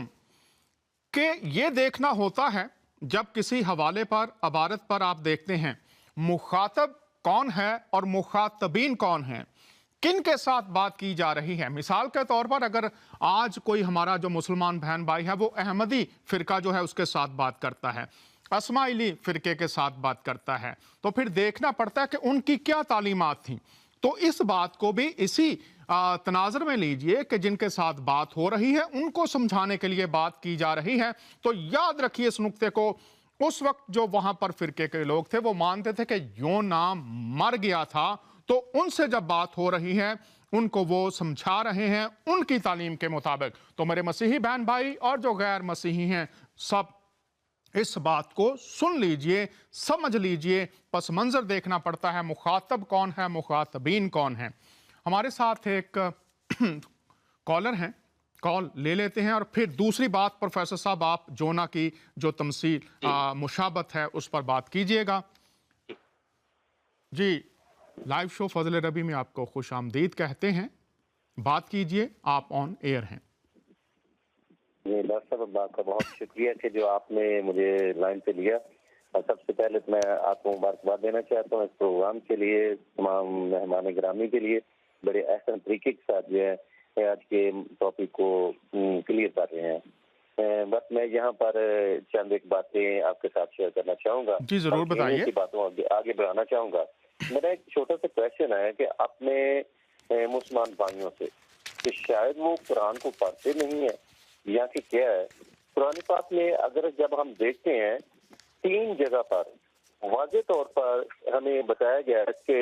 S1: कि ये देखना होता है जब किसी हवाले पर अबारत पर आप देखते हैं मुखातब कौन है और मुखातबीन कौन है, किन के साथ बात की जा रही है। मिसाल के तौर पर अगर आज कोई हमारा जो मुसलमान बहन भाई है वो अहमदी फिरका जो है उसके साथ बात करता है, अस्माइली फिरके के साथ बात करता है, तो फिर देखना पड़ता है कि उनकी क्या तालीमात थी। तो इस बात को भी इसी तनाजर में लीजिए कि जिनके साथ बात हो रही है उनको समझाने के लिए बात की जा रही है। तो याद रखिए इस नुक्ते को, उस वक्त जो वहां पर फिरके के लोग थे वो मानते थे कि योना मर गया था, तो उनसे जब बात हो रही है उनको वो समझा रहे हैं उनकी तालीम के मुताबिक। तो मेरे मसीही बहन भाई और जो गैर मसीही हैं, सब इस बात को सुन लीजिए, समझ लीजिए। पस मंजर देखना पड़ता है, मुखातब कौन है, मुखातबीन कौन है। हमारे साथ एक कॉलर हैं, कॉल ले लेते हैं और फिर दूसरी बात प्रोफेसर साहब आप जोना की जो तमसील मुशाबत है उस पर बात कीजिएगा। जी, लाइव शो फजल रबी में आपको खुश आमदीद कहते हैं। बात कीजिए, आप ऑन एयर हैं।
S4: डॉक्टर साहब, आपका बहुत शुक्रिया कि जो आपने मुझे लाइन पे लिया। और सबसे पहले तो मैं आपको मुबारकबाद देना चाहता हूँ इस प्रोग्राम के लिए, तमाम मेहमान गिरामी के लिए। बड़े अहसन तरीके के साथ जो है आज के टॉपिक को क्लियर कर रहे हैं। बस मैं यहाँ पर चंद एक बातें आपके साथ शेयर करना चाहूँगा।
S1: जी जरूर बताइए।
S4: की बातों आगे बढ़ाना चाहूँगा। मेरा एक छोटा सा क्वेश्चन है कि अपने मुसलमान भाइयों से कि शायद वो कुरान को पढ़ते नहीं है या कि क्या है। कुरान पाक में अगर जब हम देखते हैं 3 जगह पर वाज़ेह तौर पर हमें बताया गया है कि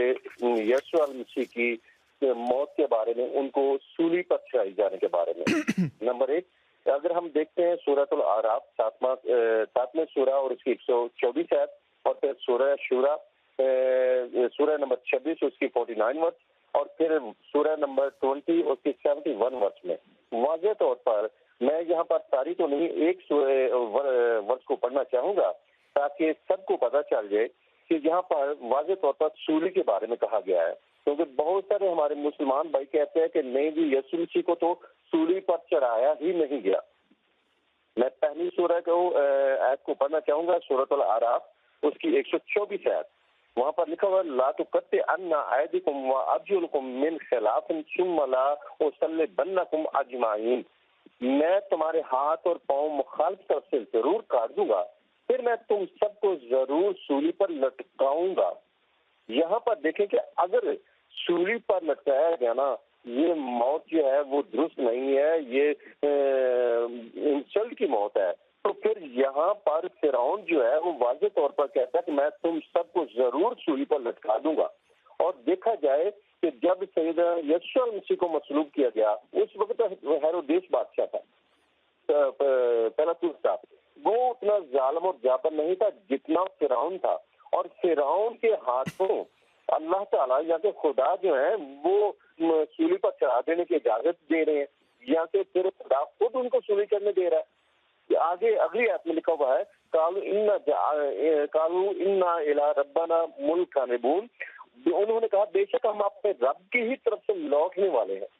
S4: यीशु मसीह की मौत के बारे में, उनको सूली पर चढ़ाए जाने के बारे में। नंबर 1, अगर हम देखते हैं सूरह आराफ 7वें सूरह और उसकी 124 आयत, और फिर सूरह शूरा सूरह नंबर 26 उसकी 49 वर्ष, और फिर सूरह नंबर 20 उसकी 71 वर्ष में वाज़ेह तौर पर, मैं यहाँ पर सारी तो नहीं एक वर्ष को पढ़ना चाहूंगा, تاکہ سب کو پتہ چل جائے کہ یہاں پر واضح طور پر سولی کے بارے میں کہا گیا ہے، کیونکہ بہت سارے ہمارے مسلمان بھائی کہتے ہیں کہ نہیں جی یسوع مسیح کو تو سولی پر چڑھایا ہی نہیں گیا۔ میں پہلی سورہ کو آیت کو پڑھنا چاہوں گا، سورۃ الاعراف اس کی 124 آیت، وہاں پر لکھا ہوا لا تقطعن ایدیکم وارجلکم من خلاف ثم لا اصلبنکم اجمعین، میں تمہارے ہاتھ اور پاؤں مخالف طرف سے ضرور کاٹ دوں گا، پھر میں تم سب کو ضرور سولی پر لٹکاؤں گا۔ یہاں پر دیکھیں کہ اگر سولی پر لٹکایا گیا نا، یہ موت جو ہے وہ درست نہیں ہے، یہ انسلٹ کی موت ہے، تو پھر یہاں پر فرعون جو ہے وہ واضح طور پر کہتا ہے کہ میں تم سب کو ضرور سولی پر لٹکا دوں گا۔ اور دیکھا جائے کہ جب سیدنا یسوع مسیح کو مصلوب کیا گیا اس وقت ہیرودیس بادشاہ تھا، پیلاطس تھا، وہ اتنا ظالم اور جابر نہیں تھا جتنا فرعون تھا، اور فرعون کے ہاتھوں اللہ تعالیٰ یا کہ خدا جو ہے وہ سولی پر چڑھا دینے کی اجازت دے رہے ہیں، یا کہ پھر خدا خود ان کو سولی کرنے دے رہا ہے۔ آگے اگلی آیت میں لکھا ہوا ہے قالوا انا الی ربنا منقلبون، انہوں نے کہا بے شک ہم اپنے رب کی ہی طرف سے لوٹنے والے ہیں۔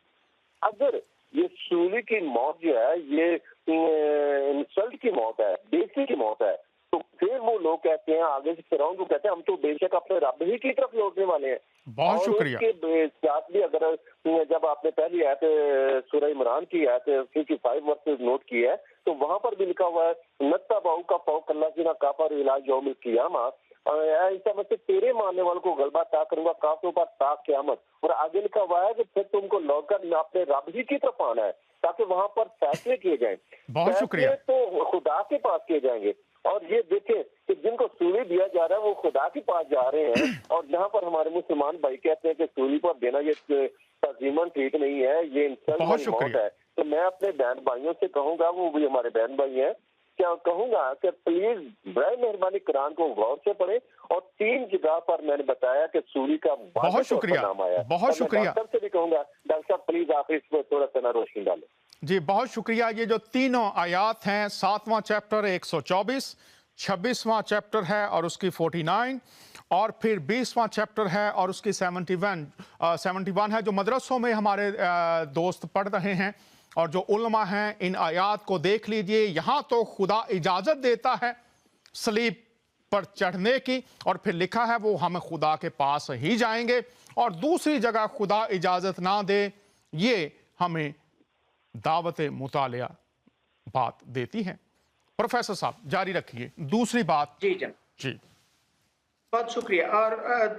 S4: اگر یہ سولی کی موت جو ہے یہ انسلٹ کی موت ہے، بیسی کی موت ہے، تو پھر وہ لوگ کہتے ہیں آگے سے فرعون کو کہتے ہیں ہم تو بے شک اپنے رب ہی کی طرف لوٹنے والے ہیں۔
S1: بہت
S4: اور
S1: شکریہ۔
S4: اس کے ساتھ بھی اگر جب آپ نے پہلی آیت سورہ عمران کی آیت 55 ورسز نوٹ کی ہے تو وہاں پر بھی لکھا ہوا ہے نتبعوا کا فوق الذین کفروا الی یوم القیامہ، ایسا میں سے تیرے ماننے والوں کو غلبہ عطا کروں گا کافروں پر تا قیامت۔ اور آگے لکھا ہوا ہے کہ پھر تم کو لوٹ کر اپنے رب ہی کی طرف آنا ہے تاکہ وہاں پر فیصلے کیے جائیں۔
S1: بہت شکریہ۔
S4: فیصلے تو خدا کے پاس کیے جائیں گے، اور یہ دیکھیں کہ جن کو سولی دیا جا رہا ہے وہ خدا کے پاس جا رہے ہیں، اور جہاں پر ہمارے مسلمان بھائی کہتے ہیں کہ سولی پر دینا یہ تنظیماً ٹھیک نہیں ہے، یہ انسان
S1: بہت
S4: کی موت
S1: شکریہ۔
S4: ہے، تو میں اپنے بہن بھائیوں سے کہوں گا، وہ بھی ہمارے بہن بھائی ہیں، کیا کہوں گا کہ پلیز برائے مہربانی قرآن کو غور سے پڑھیں، اور 3 جگہ پر میں نے بتایا کہ سولی کا واضح
S1: بہت
S4: طور پر
S1: شکریہ،
S4: نام آیا ہے۔
S1: بہت
S4: اور میں
S1: شکریہ۔
S4: ڈاکٹر سے بھی کہوں گا ڈاکٹر صاحب پلیز آپ اس پر تھوڑا سا روشنی ڈالیں۔
S1: جی بہت شکریہ۔ یہ جو تینوں آیات ہیں، 7واں چیپٹر 124، 26واں چیپٹر ہے اور اس کی 49، اور پھر 20واں چیپٹر ہے اور اس کی 71 ہے، جو مدرسوں میں ہمارے دوست پڑھ رہے ہیں اور جو علماء ہیں، ان آیات کو دیکھ لیجئے۔ یہاں تو خدا اجازت دیتا ہے صلیب پر چڑھنے کی، اور پھر لکھا ہے وہ ہم خدا کے پاس ہی جائیں گے، اور دوسری جگہ خدا اجازت نہ دے، یہ ہمیں دعوت مطالعہ بات دیتی ہے۔ پروفیسر صاحب جاری رکھیے دوسری بات۔
S3: جی جناب،
S1: جی
S3: بہت شکریہ۔ اور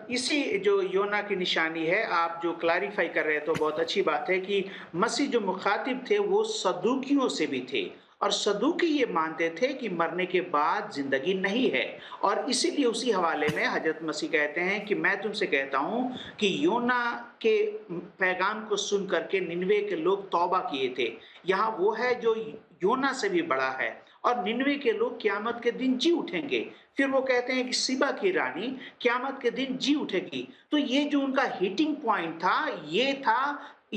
S3: اسی جو یونا کی نشانی ہے، آپ جو کلیریفائی کر رہے تو بہت اچھی بات ہے کہ مسیح جو مخاطب تھے وہ صدوقیوں سے بھی تھے، اور صدوقی یہ مانتے تھے کہ مرنے کے بعد زندگی نہیں ہے، اور اسی لیے اسی حوالے میں حضرت مسیح کہتے ہیں کہ میں تم سے کہتا ہوں کہ یونا کے پیغام کو سن کر کے ننوے کے لوگ توبہ کیے تھے، یہاں وہ ہے جو یونا سے بھی بڑا ہے، اور ننوے کے لوگ قیامت کے دن جی اٹھیں گے۔ پھر وہ کہتے ہیں کہ سیبا کی رانی قیامت کے دن جی اٹھے گی۔ تو یہ جو ان کا ہیٹنگ پوائنٹ تھا، یہ تھا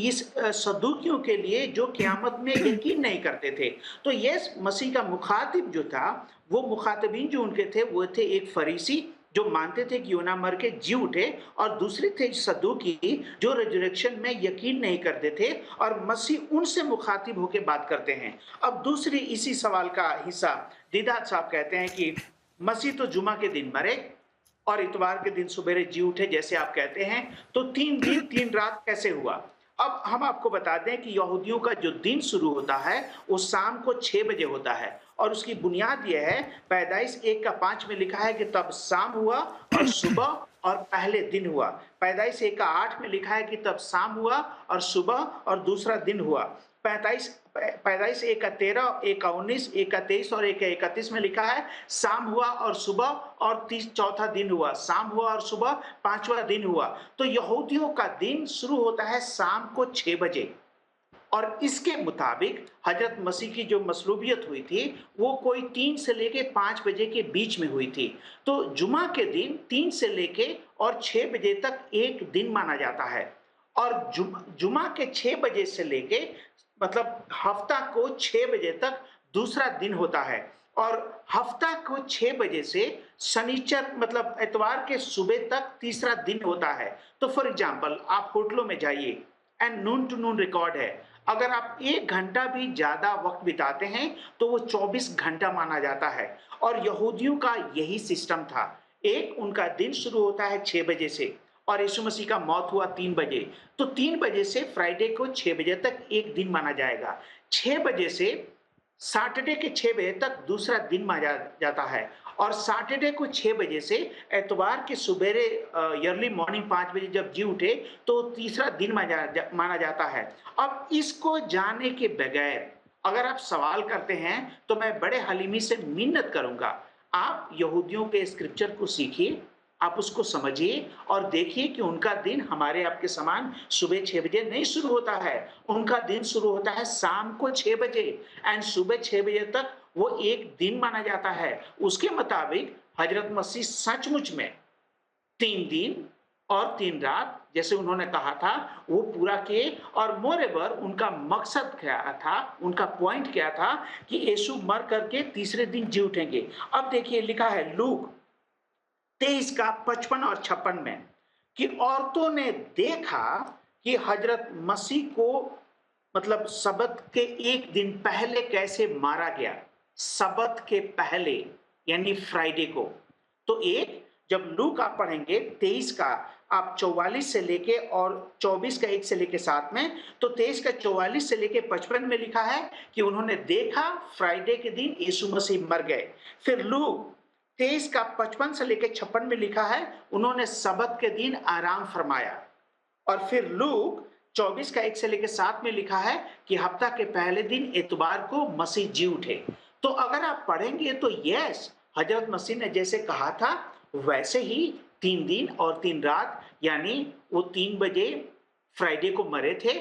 S3: اس صدوقیوں کے لیے جو قیامت میں یقین نہیں کرتے تھے۔ تو یہ مسیح کا مخاطب جو تھا، وہ مخاطبین جو ان کے تھے وہ تھے ایک فریسی جو مانتے تھے کہ یونا مر کے جی اٹھے، اور دوسرے تھے صدوقی جو ریزریکشن میں یقین نہیں کرتے تھے، اور مسیح ان سے مخاطب ہو کے بات کرتے ہیں۔ اب دوسری اسی سوال کا حصہ دیدات صاحب کہتے ہیں کہ مسیح تو جمعہ کے دن مرے اور اتوار کے دن سبیرے جی اٹھے جیسے آپ کہتے ہیں، تو 3 دن 3 رات کیسے ہوا؟ اب ہم آپ کو بتا دیں کہ یہودیوں کا جو دن شروع ہوتا ہے وہ شام کو 6 بجے ہوتا ہے، اور اس کی بنیاد یہ ہے، پیدائش 1:5 میں لکھا ہے کہ تب شام ہوا اور صبح اور پہلے دن ہوا۔ پیدائش 1:8 میں لکھا ہے کہ تب شام ہوا اور صبح اور دوسرا دن ہوا۔ پیدائش 1:13، 1:19، 1:23 اور 1:31 میں لکھا ہے شام ہوا اور صبح اور چوتھا دن ہوا، شام ہوا اور صبح 5واں دن ہوا۔ تو یہودیوں کا دن شروع ہوتا ہے شام کو 6 بجے، اور اس کے مطابق حضرت مسیح کی جو مصلوبیت ہوئی تھی وہ کوئی 3 سے لے کے 5 بجے کے بیچ میں ہوئی تھی۔ تو جمعہ کے دن 3 سے لے کے اور 6 بجے تک ایک دن مانا جاتا ہے، اور جمعہ کے 6 بجے سے لے کے مطلب ہفتہ کو 6 بجے تک دوسرا دن ہوتا ہے۔ और हफ्ता को 6 बजे से शनिचर मतलब इतवार के सुबह तक तीसरा दिन होता है। तो फॉर एग्जांपल आप होटलों में जाइए and noon to noon record है। अगर आप 1 घंटा भी ज़्यादा वक़्त बिताते हैं तो वो 24 घंटा माना जाता है और यहूदियों का यही सिस्टम था। एक उनका दिन शुरू होता है 6 बजे से और यीशु मसीह का मौत हुआ 3 बजे। तो 3 बजे से फ्राइडे को 6 बजे तक एक दिन माना जाएगा। 6 बजे से सैटरडे के 6 बजे तक दूसरा दिन माना जाता है और सैटरडे को 6 बजे से एतवार के सुबेरे अर्ली मॉर्निंग 5 बजे जब जी उठे तो तीसरा दिन माना जाता है। अब इसको जाने के बगैर अगर आप सवाल करते हैं तो मैं बड़े हलीमी से मिन्नत करूंगा, आप यहूदियों के स्क्रिप्चर को सीखिए, आप उसको समझिए और देखिए कि उनका दिन हमारे आपके समान सुबह 6 बजे नहीं शुरू होता है। उनका दिन शुरू होता है शाम को 6 बजे एंड सुबह 6 बजे तक वो एक दिन माना जाता है। उसके मुताबिक हजरत मसीह सचमुच में 3 दिन और 3 रात जैसे उन्होंने कहा था वो पूरा किए और मोरेवर उनका मकसद क्या था, उनका पॉइंट क्या था कि यीशु मर करके तीसरे दिन जी उठेंगे। अब देखिए लिखा है लूक 23 का 55 और 56 में कि औरतों ने देखा कि हजरत मसीह को मतलब सबत के एक दिन पहले कैसे मारा गया, सबत के पहले यानी फ्राइडे को। तो एक जब लूक आप पढ़ेंगे 23 का आप 44 से लेके और 24 का 1 से लेके 7 में, तो 23 का 44 से लेके 55 में लिखा है कि उन्होंने देखा फ्राइडे के दिन यीशु मसीह मर गए। फिर लूक 23 का 55 से लेके 56 में लिखा है उन्होंने सबत के दिन आराम फरमाया। और फिर लूक 24 का 1 से लेके 7 में लिखा है कि हफ्ता के पहले दिन इतवार को मसीह जी उठे। तो अगर आप पढ़ेंगे तो यस, हजरत मसीह ने जैसे कहा था वैसे ही 3 दिन और 3 रात यानी वो 3 बजे फ्राइडे को मरे थे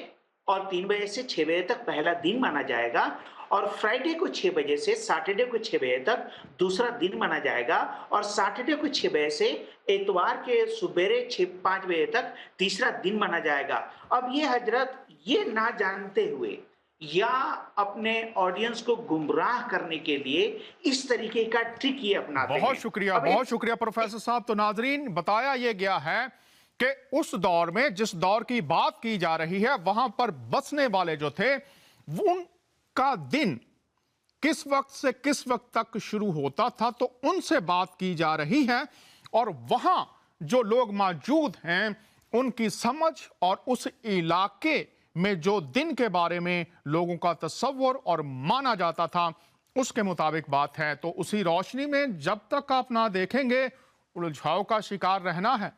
S3: और 3 बजे से 6 बजे तक पहला दिन माना जाएगा और फ्राइडे को 6 बजे से सैटरडे को 6 बजे तक दूसरा दिन माना जाएगा और सैटरडे को 6 बजे से इतवार के सुबेरे 5 बजे तक तीसरा दिन माना जाएगा। अब ये हजरत ये ना जानते हुए या अपने ऑडियंस को गुमराह करने के लिए इस तरीके का ट्रिक ये अपनाते हैं।
S1: बहुत शुक्रिया प्रोफेसर साहब। तो नाजरीन बताया ये गया है कि उस दौर में जिस दौर की बात की जा रही है वहां पर बसने वाले जो थे उनका दिन किस वक्त से किस वक्त तक शुरू होता था, तो उनसे बात की जा रही है और वहां जो लोग मौजूद हैं उनकी समझ और उस इलाके में जो दिन के बारे में लोगों का तस्वर और माना जाता था उसके मुताबिक बात है। तो उसी रोशनी में जब तक आप ना देखेंगे उलझाव का शिकार रहना है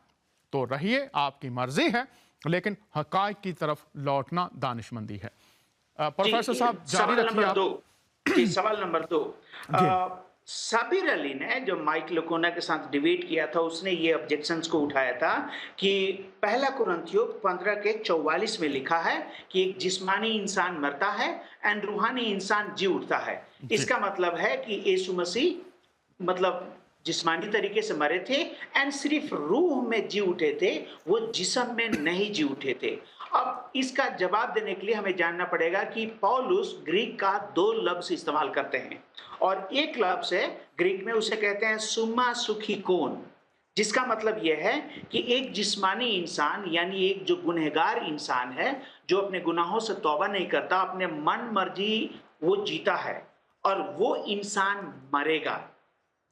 S1: तो रहिए, आपकी मर्जी है, लेकिन हकायक की तरफ लौटना दानिशमंदी है। प्रोफेसर साहब जारी रखिए आप।
S3: सवाल नंबर 2 साबिर अली ने जो माइक लुकोना के साथ डिबेट किया था उसने ये ऑब्जेक्शंस को उठाया था कि पहला कुरिन्थियों 15 के 44 में लिखा है कि एक जिस्मानी इंसान मरता है एंड रूहानी इंसान जी उठता है। इसका मतलब है कि यीशु मसीह मतलब जिस्मानी तरीके से मरे थे एंड सिर्फ रूह में जी उठे थे, वो जिस्म में नहीं जी उठे थे। अब इसका जवाब देने के लिए हमें जानना पड़ेगा कि पौलुस ग्रीक का 2 लफ्ज इस्तेमाल करते हैं और एक लफ्ज है ग्रीक में उसे कहते हैं सुम्मा सुखिकोन, जिसका मतलब यह है कि एक जिस्मानी इंसान यानी एक जो गुनहगार इंसान है जो अपने गुनाहों से तौबा नहीं करता, अपने मन मर्जी वो जीता है और वो इंसान मरेगा।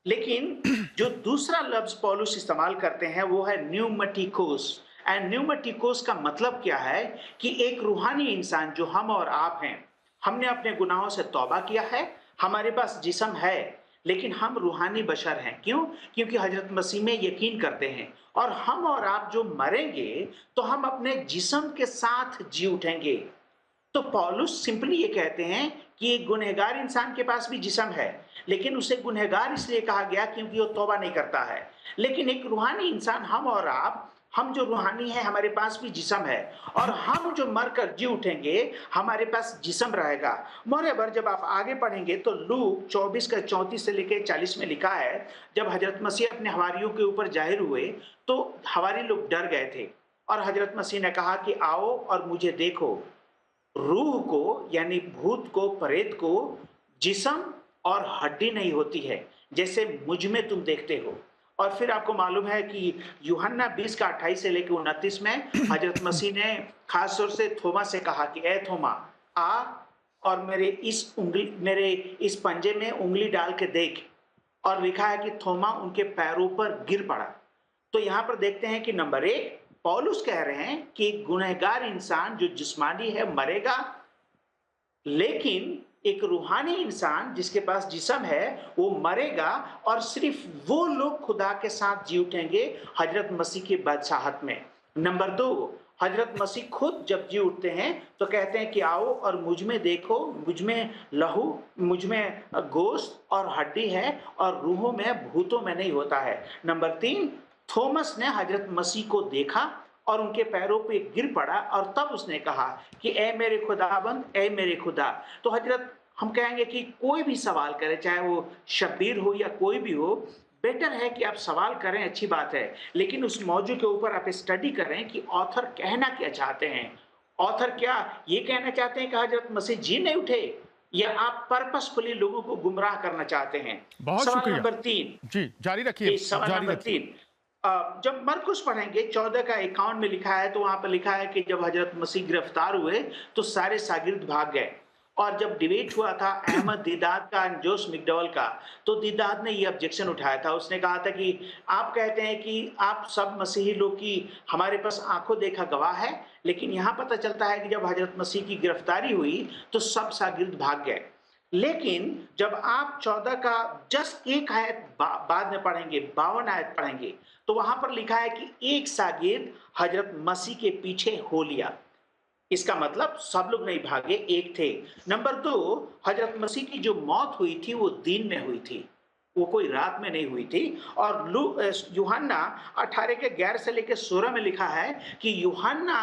S3: लेकिन जो दूसरा लफ्ज पौलुस इस्तेमाल करते हैं वो है न्यूमेटिकोस एंड न्यूमेटिकोस का मतलब क्या है कि एक रूहानी इंसान जो हम और आप हैं, हमने अपने गुनाहों से तौबा किया है, हमारे पास जिस्म है लेकिन हम रूहानी बशर हैं। क्यों? क्योंकि हजरत मसीह में यकीन करते हैं और हम और आप जो मरेंगे तो हम अपने जिस्म के साथ जी उठेंगे। तो पौलुस सिंपली ये कहते हैं कि एक गुनहगार इंसान के पास भी जिस्म है लेकिन उसे गुनहगार इसलिए कहा गया क्योंकि वो तौबा नहीं करता है। लेकिन एक रूहानी इंसान हम और आप, हम जो रूहानी है हमारे पास भी जिस्म है और हम जो मरकर जी उठेंगे हमारे पास जिस्म रहेगा। मोरेबर जब आप आगे पढ़ेंगे तो लूक 24 का 34 से लेकर 40 में लिखा है जब हजरत मसीह अपने हवारियों के ऊपर जाहिर हुए तो हवारी लोग डर गए थे और हजरत मसीह ने कहा कि आओ और मुझे देखो। रूह को यानी भूत को, प्रेत को जिस्म और हड्डी नहीं होती है, जैसे मुझ में तुम देखते हो। और फिर आपको मालूम है कि यूहन्ना 20 का 28 से लेकर 29 में हजरत मसीह ने खास तौर से थोमा से कहा कि ए थोमा, आ और मेरे इस पंजे में उंगली डाल के देख। और लिखा है कि थोमा उनके पैरों पर गिर पड़ा। तो यहां पर देखते हैं कि नंबर 1 पौलुस कह रहे हैं कि गुनहगार इंसान जो जिस्मानी है मरेगा, लेकिन एक रूहानी इंसान जिसके पास जिस्म है वो मरेगा, और सिर्फ वो लोग खुदा के साथ जी उठेंगे हजरत मसीह की बादशाहत में। नंबर 2, हजरत मसीह खुद जब जी उठते हैं तो कहते हैं कि आओ और मुझ में देखो, मुझ में लहू, मुझ में गोश्त और हड्डी है, और रूहों में भूतों में नहीं होता है। नंबर 3, थॉमस ने हजरत मसीह को देखा और उनके पैरों पे गिर पड़ा, और तब उसने कहा कि ए मेरे खुदाबंद, ए मेरे खुदा। तो हजरत, हम कहेंगे कि कोई भी सवाल करे, चाहे वो शब्बीर हो या कोई भी हो, बेटर है कि आप सवाल करें, अच्छी बात है, लेकिन उस मौजू के ऊपर आप स्टडी करें कि ऑथर कहना क्या चाहते हैं। ऑथर क्या ये कहना चाहते हैं कि हजरत मसीह जी नहीं उठे, या आप पर्पसफुली लोगों को गुमराह करना चाहते हैं?
S1: बहुत
S3: सवाल
S1: शुक्रिया
S3: नंबर 3
S1: जी, जारी रखिए,
S3: सवाल
S1: जारी
S3: नंबर
S1: रखिए।
S3: 3, जब मरकुस पढ़ेंगे 14 का 51 में लिखा है, तो वहां पर लिखा है कि जब हजरत मसीह गिरफ्तार हुए तो सारे शागिर्द भाग गए। और जब डिबेट हुआ था अहमद दीदाद का, जोश मिकडवल का, तो दीदाद ने ये ऑब्जेक्शन उठाया था। उसने कहा था कि आप कहते हैं कि आप सब मसीही लोग की हमारे पास आंखों देखा गवाह है, लेकिन यहां पता चलता है कि जब हजरत मसीह की गिरफ्तारी हुई तो सब शागिर्द भाग गए। लेकिन जब आप 14 का जस्ट एक आयत बाद में पढ़ेंगे, 52 आयत पढ़ेंगे, तो वहां पर लिखा है कि एक शागिर्द हजरत मसीह के पीछे हो लिया। इसका मतलब सब लोग नहीं भागे, एक थे। नंबर 2, हजरत मसीह की जो मौत हुई थी वो दिन में हुई थी, वो कोई रात में नहीं हुई थी। और यूहन्ना 18 के 11 से लेकर 16 में लिखा है कि यूहन्ना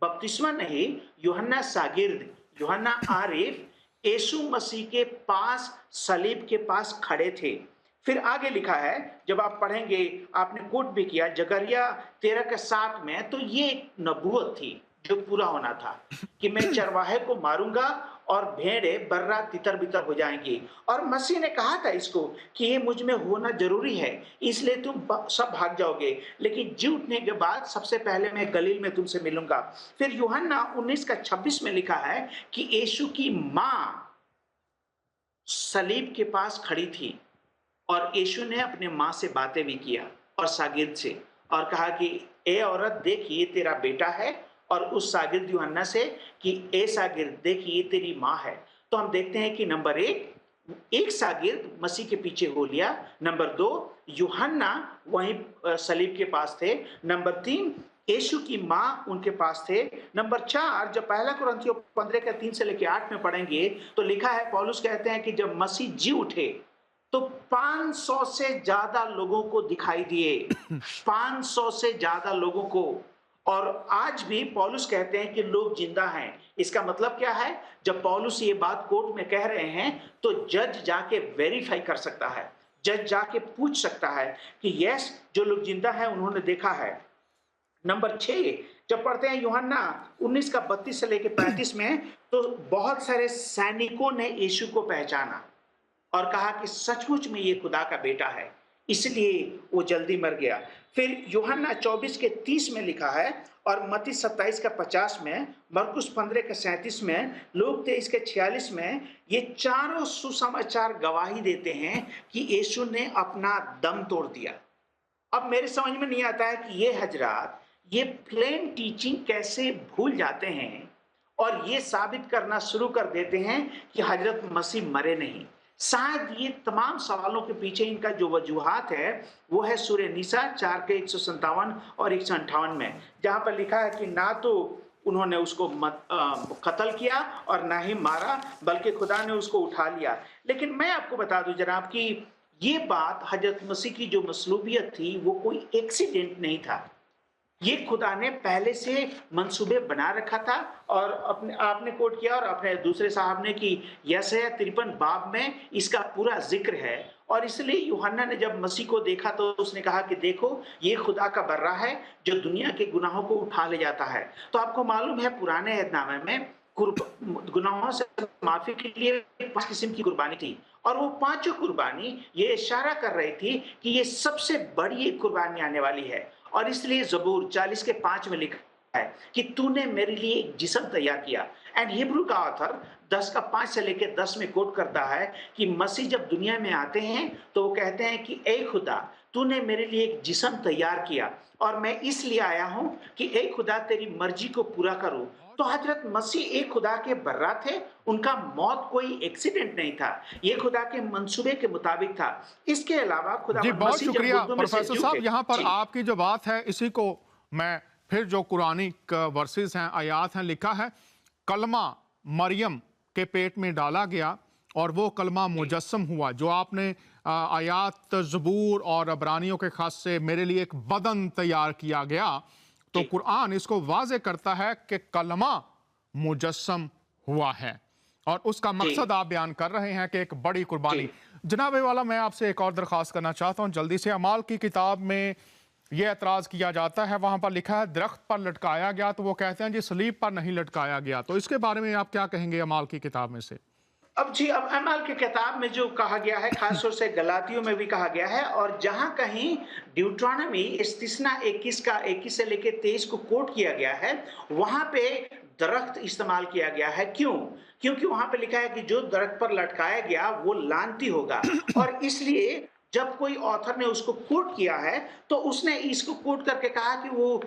S3: बपतिस्मा नहीं, यूहन्ना शागिर्द, यूहन्ना आरिफ यीशु मसीह के पास, सलीब के पास खड़े थे। फिर आगे लिखा है, जब आप पढ़ेंगे, आपने कोट भी किया जकरिया 13 के 7 में, तो ये एक नबूवत थी जो पूरा होना था कि मैं चरवाहे को मारूंगा और भेड़ें बर्रा तितर बितर हो जाएंगी। और मसीह ने कहा था इसको कि ये मुझ में होना जरूरी है, इसलिए तुम सब भाग जाओगे, लेकिन जी उठने के बाद सबसे पहले मैं गलील में तुमसे मिलूंगा। फिर यूहन्ना 19 का 26 में लिखा है कि यीशु की मां सलीब के पास खड़ी थी, और यीशु ने अपने मां से बातें भी किया और शागिर्द से, और कहा कि ए औरत, देख ये तेरा बेटा है, और उस शागिर्द यूहन्ना से कि ए शागिर्द, देख ये तेरी मां है। तो हम देखते हैं कि नंबर 1, एक शागिर्द मसीह के पीछे हो लिया। नंबर 2, यूहन्ना वहीं सलीब के पास थे। नंबर 3, यीशु की मां उनके पास थे। नंबर 4, जब पहला कुरिन्थियों 15 के 3 से लेकर 8 में पढ़ेंगे तो लिखा है, पौलुस कहते हैं कि जब मसीह जी उठे तो 500 से ज्यादा लोगों को दिखाई दिए, 500 से ज्यादा लोगों को। और आज भी पौलुस कहते हैं कि लोग जिंदा हैं। इसका मतलब क्या है? जब पौलुस ये बात कोर्ट में कह रहे हैं तो जज जाके वेरीफाई कर सकता है, जज जाके पूछ सकता है कि यस, जो लोग जिंदा हैं उन्होंने देखा है। नंबर 6, जब पढ़ते हैं यूहन्ना 19 का 32 से लेकर 35 में, तो बहुत सारे सैनिकों ने यीशु को पहचाना और कहा कि सचमुच में ये खुदा का बेटा है, इसलिए वो जल्दी मर गया। फिर यूहन्ना 24 के 30 में लिखा है, और मत्ती 27 का 50 में, मरकुस 15 के 37 में, लूक 23 के 46 में, ये चारों सुसमाचार गवाही देते हैं कि यीशु ने अपना दम तोड़ दिया। अब मेरे समझ में नहीं आता है कि ये हजरात ये प्लेन टीचिंग कैसे भूल जाते हैं और ये साबित करना शुरू कर देते हैं कि हजरत मसीह मरे नहीं। शायद ये तमाम सवालों के पीछे इनका जो वजूहात है वो है सूरह निसा 4 के 157 और 158 में, जहां पर लिखा है कि ना तो उन्होंने उसको कत्ल किया और ना ही मारा, बल्कि खुदा ने उसको उठा लिया। लेकिन मैं आपको बता दूं जनाब कि ये बात हजरत मसीह की जो मसलूबियत थी वो कोई एक्सीडेंट नहीं था, ये खुदा ने पहले से मंसूबे बना रखा था। और आपने कोट किया और अपने दूसरे साहब ने कि यशायाह 53 बाब में इसका पूरा जिक्र है। और इसलिए यूहन्ना ने जब मसीह को देखा तो उसने कहा कि देखो ये खुदा का बर्रा है जो दुनिया के गुनाहों को उठा ले जाता है। तो आपको मालूम है पुराने अहदनामे में गुनाहों से माफी के लिए 5 किस्म की कुर्बानी थी, और वो पांचों कुर्बानी ये इशारा कर रही थी कि ये सबसे बड़ी एक कुर्बानी आने वाली है। और इसलिए ज़बूर 40 के 5 में लिखा है कि तूने मेरे लिए एक जिस्म तैयार किया। एंड हिब्रू का ऑथर 10 का 5 से लेकर 10 में कोट करता है कि मसीह जब दुनिया में आते हैं तो वो कहते हैं कि ए खुदा, तूने मेरे लिए एक जिस्म तैयार किया और मैं इसलिए आया हूं कि ए खुदा तेरी मर्जी को पूरा करूं। तो हजरत मसीह एक खुदा के बर्रा थे, उनका मौत कोई एक्सीडेंट नहीं था, ये खुदा के मंसूबे के मुताबिक था। इसके अलावा खुदा
S1: जी बहुत
S3: मसीह जब
S1: शुक्रिया
S3: मुर्दों में से
S1: प्रोफेसर
S3: जी
S1: साहब।
S3: उठे।
S1: यहाँ पर
S3: जी।
S1: आपकी जो बात है इसी को मैं फिर जो कुरानिक वर्सेस हैं, आयात हैं, लिखा है कलमा मरियम के पेट में डाला गया और वो कलमा मुजस्सम हुआ। जो आपने आयात ज़बूर और अबरानियों के खास से मेरे लिए एक बदन तैयार किया गया, तो कुरान इसको वाज़े करता है कि कलमा मुजस्सम हुआ है और उसका मकसद आप बयान कर रहे हैं कि एक बड़ी कुर्बानी। जनाब वाला, मैं आपसे एक और दरख्वास्त करना चाहता हूँ जल्दी से। अमाल की किताब में ये एतराज़ किया जाता है, वहाँ पर लिखा है दरख्त पर लटकाया गया, तो वो कहते हैं जी सलीब पर नहीं लटकाया गया। तो इसके बारे में आप क्या कहेंगे अमाल की किताब में से?
S3: अब अमाल की किताब में जो कहा गया है, खासतौर से गलातियों में भी कहा गया है, और जहां कहीं ड्यूट्रॉनमी इस्तिस्ना 21 से लेकर 23 को कोट किया गया है, वहां पे दरख्त इस्तेमाल किया गया है। क्यों? क्योंकि वहां पे लिखा है कि जो दरख्त पर लटकाया गया वो लानती होगा, और इसलिए जब कोई ऑथर ने उसको कोट किया है तो उसने इसको कोट करके कहा कि वो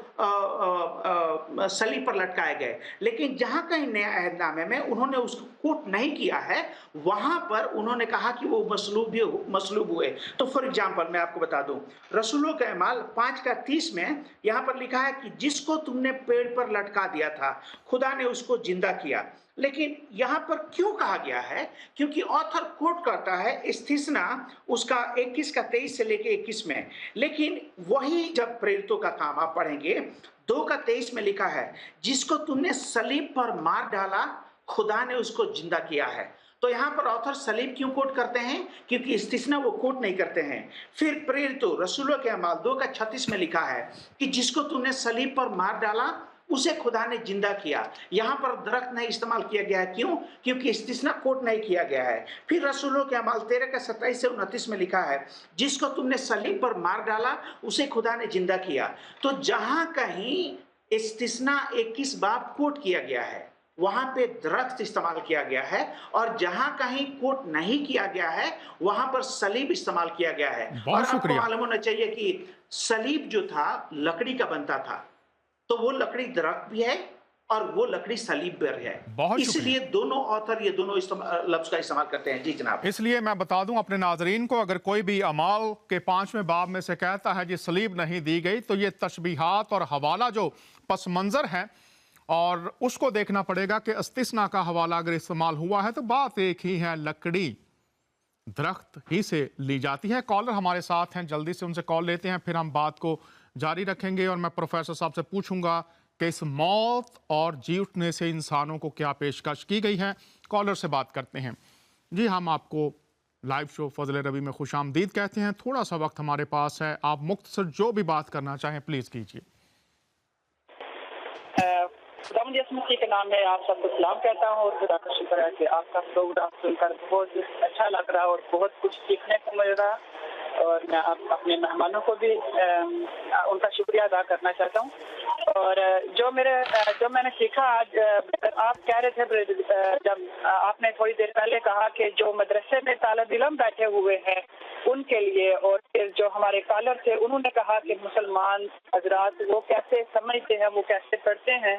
S3: सलीब पर लटकाए गए। लेकिन जहां कहीं नया अहदनामे में उन्होंने उसको कोट नहीं किया है, वहां पर उन्होंने कहा कि वो मसलूब हुए। तो फॉर एग्जांपल मैं आपको बता दूं, रसूलों के अमाल 5 का 30 में यहां पर लिखा है कि जिसको तुमने पेड़ पर लटका दिया था खुदा ने उसको जिंदा किया। लेकिन यहां पर क्यों कहा गया है? क्योंकि ऑथर कोट करता है इस्तिस्ना उसका 21 का 23 से लेके 21 में, लेकिन वही जब प्रेरितों का काम आप पढ़ेंगे 2 का 23 में लिखा है जिसको तुमने सलीब पर मार डाला खुदा ने उसको जिंदा किया है। तो यहाँ पर ऑथर सलीब क्यों कोट करते हैं? क्योंकि इस्तिस्ना वो कोट नहीं करते हैं। फिर प्रेरितों रसूलों के अमाल 2 का 36 में लिखा है कि जिसको तुमने सलीब पर मार डाला उसे खुदा ने जिंदा किया। यहां पर दरख्त नहीं इस्तेमाल किया गया है। क्यों? क्योंकि इस्तिस्ना कोट नहीं किया गया है। फिर रसूलों के अमाल 13 का 27 से 29 में लिखा है जिसको तुमने सलीब पर मार डाला उसे खुदा ने जिंदा किया। तो जहां कहीं इस्तिस्ना 21 बाब कोट किया गया है वहां पे दरख्त इस्तेमाल किया गया है, और जहां कहीं कोट नहीं किया गया है वहां पर सलीब इस्तेमाल किया गया है। और आपको मालूम होना चाहिए कि सलीब जो था लकड़ी का बनता था, तो वो लकड़ी दरख्त भी है और वो लकड़ी सलीब पर है। इसलिए दोनों ऑथर ये दोनों लफ्ज का इस्तेमाल करते हैं। जी जनाब।
S1: इसलिए मैं बता दूं अपने नाजरीन को, अगर कोई भी अमाल के 5वें बाब में से कहता है जी सलीब नहीं दी गई, तो ये तशबीहात और हवाला जो पस मंजर है और उसको देखना पड़ेगा कि इस्तिस्ना का हवाला अगर इस्तेमाल हुआ है तो बात एक ही है, लकड़ी दरख्त ही से ली जाती है। कॉलर हमारे साथ हैं, जल्दी से उनसे कॉल लेते हैं, फिर हम बात को जारी रखेंगे और मैं प्रोफेसर साहब से पूछूंगा कि इस मौत और जी उठने से इंसानों को क्या पेशकश की गई है। कॉलर से बात करते हैं। जी, हम आपको लाइव शो फजल रबी में खुश आमदीद कहते हैं। थोड़ा सा वक्त हमारे पास है, आप मुख्तसर जो भी बात करना चाहें प्लीज कीजिए।
S5: खुदावंद के नाम में आप सबको सलाम कहता हूँ और खुदा का शुक्र है कि आपका प्रोग्राम सुनकर बहुत अच्छा लग रहा और बहुत कुछ सीखने को मिल रहा, और मैं अपने मेहमानों को भी उनका शुक्रिया अदा करना चाहता हूँ। और जो मैंने सीखा आज, आप कह रहे थे जब आपने थोड़ी देर पहले कहा कि जो मदरसे में तालिब इल्म बैठे हुए हैं उनके लिए, और फिर जो हमारे कॉलर थे उन्होंने कहा कि मुसलमान हजरात वो कैसे समझते हैं, वो कैसे पढ़ते हैं।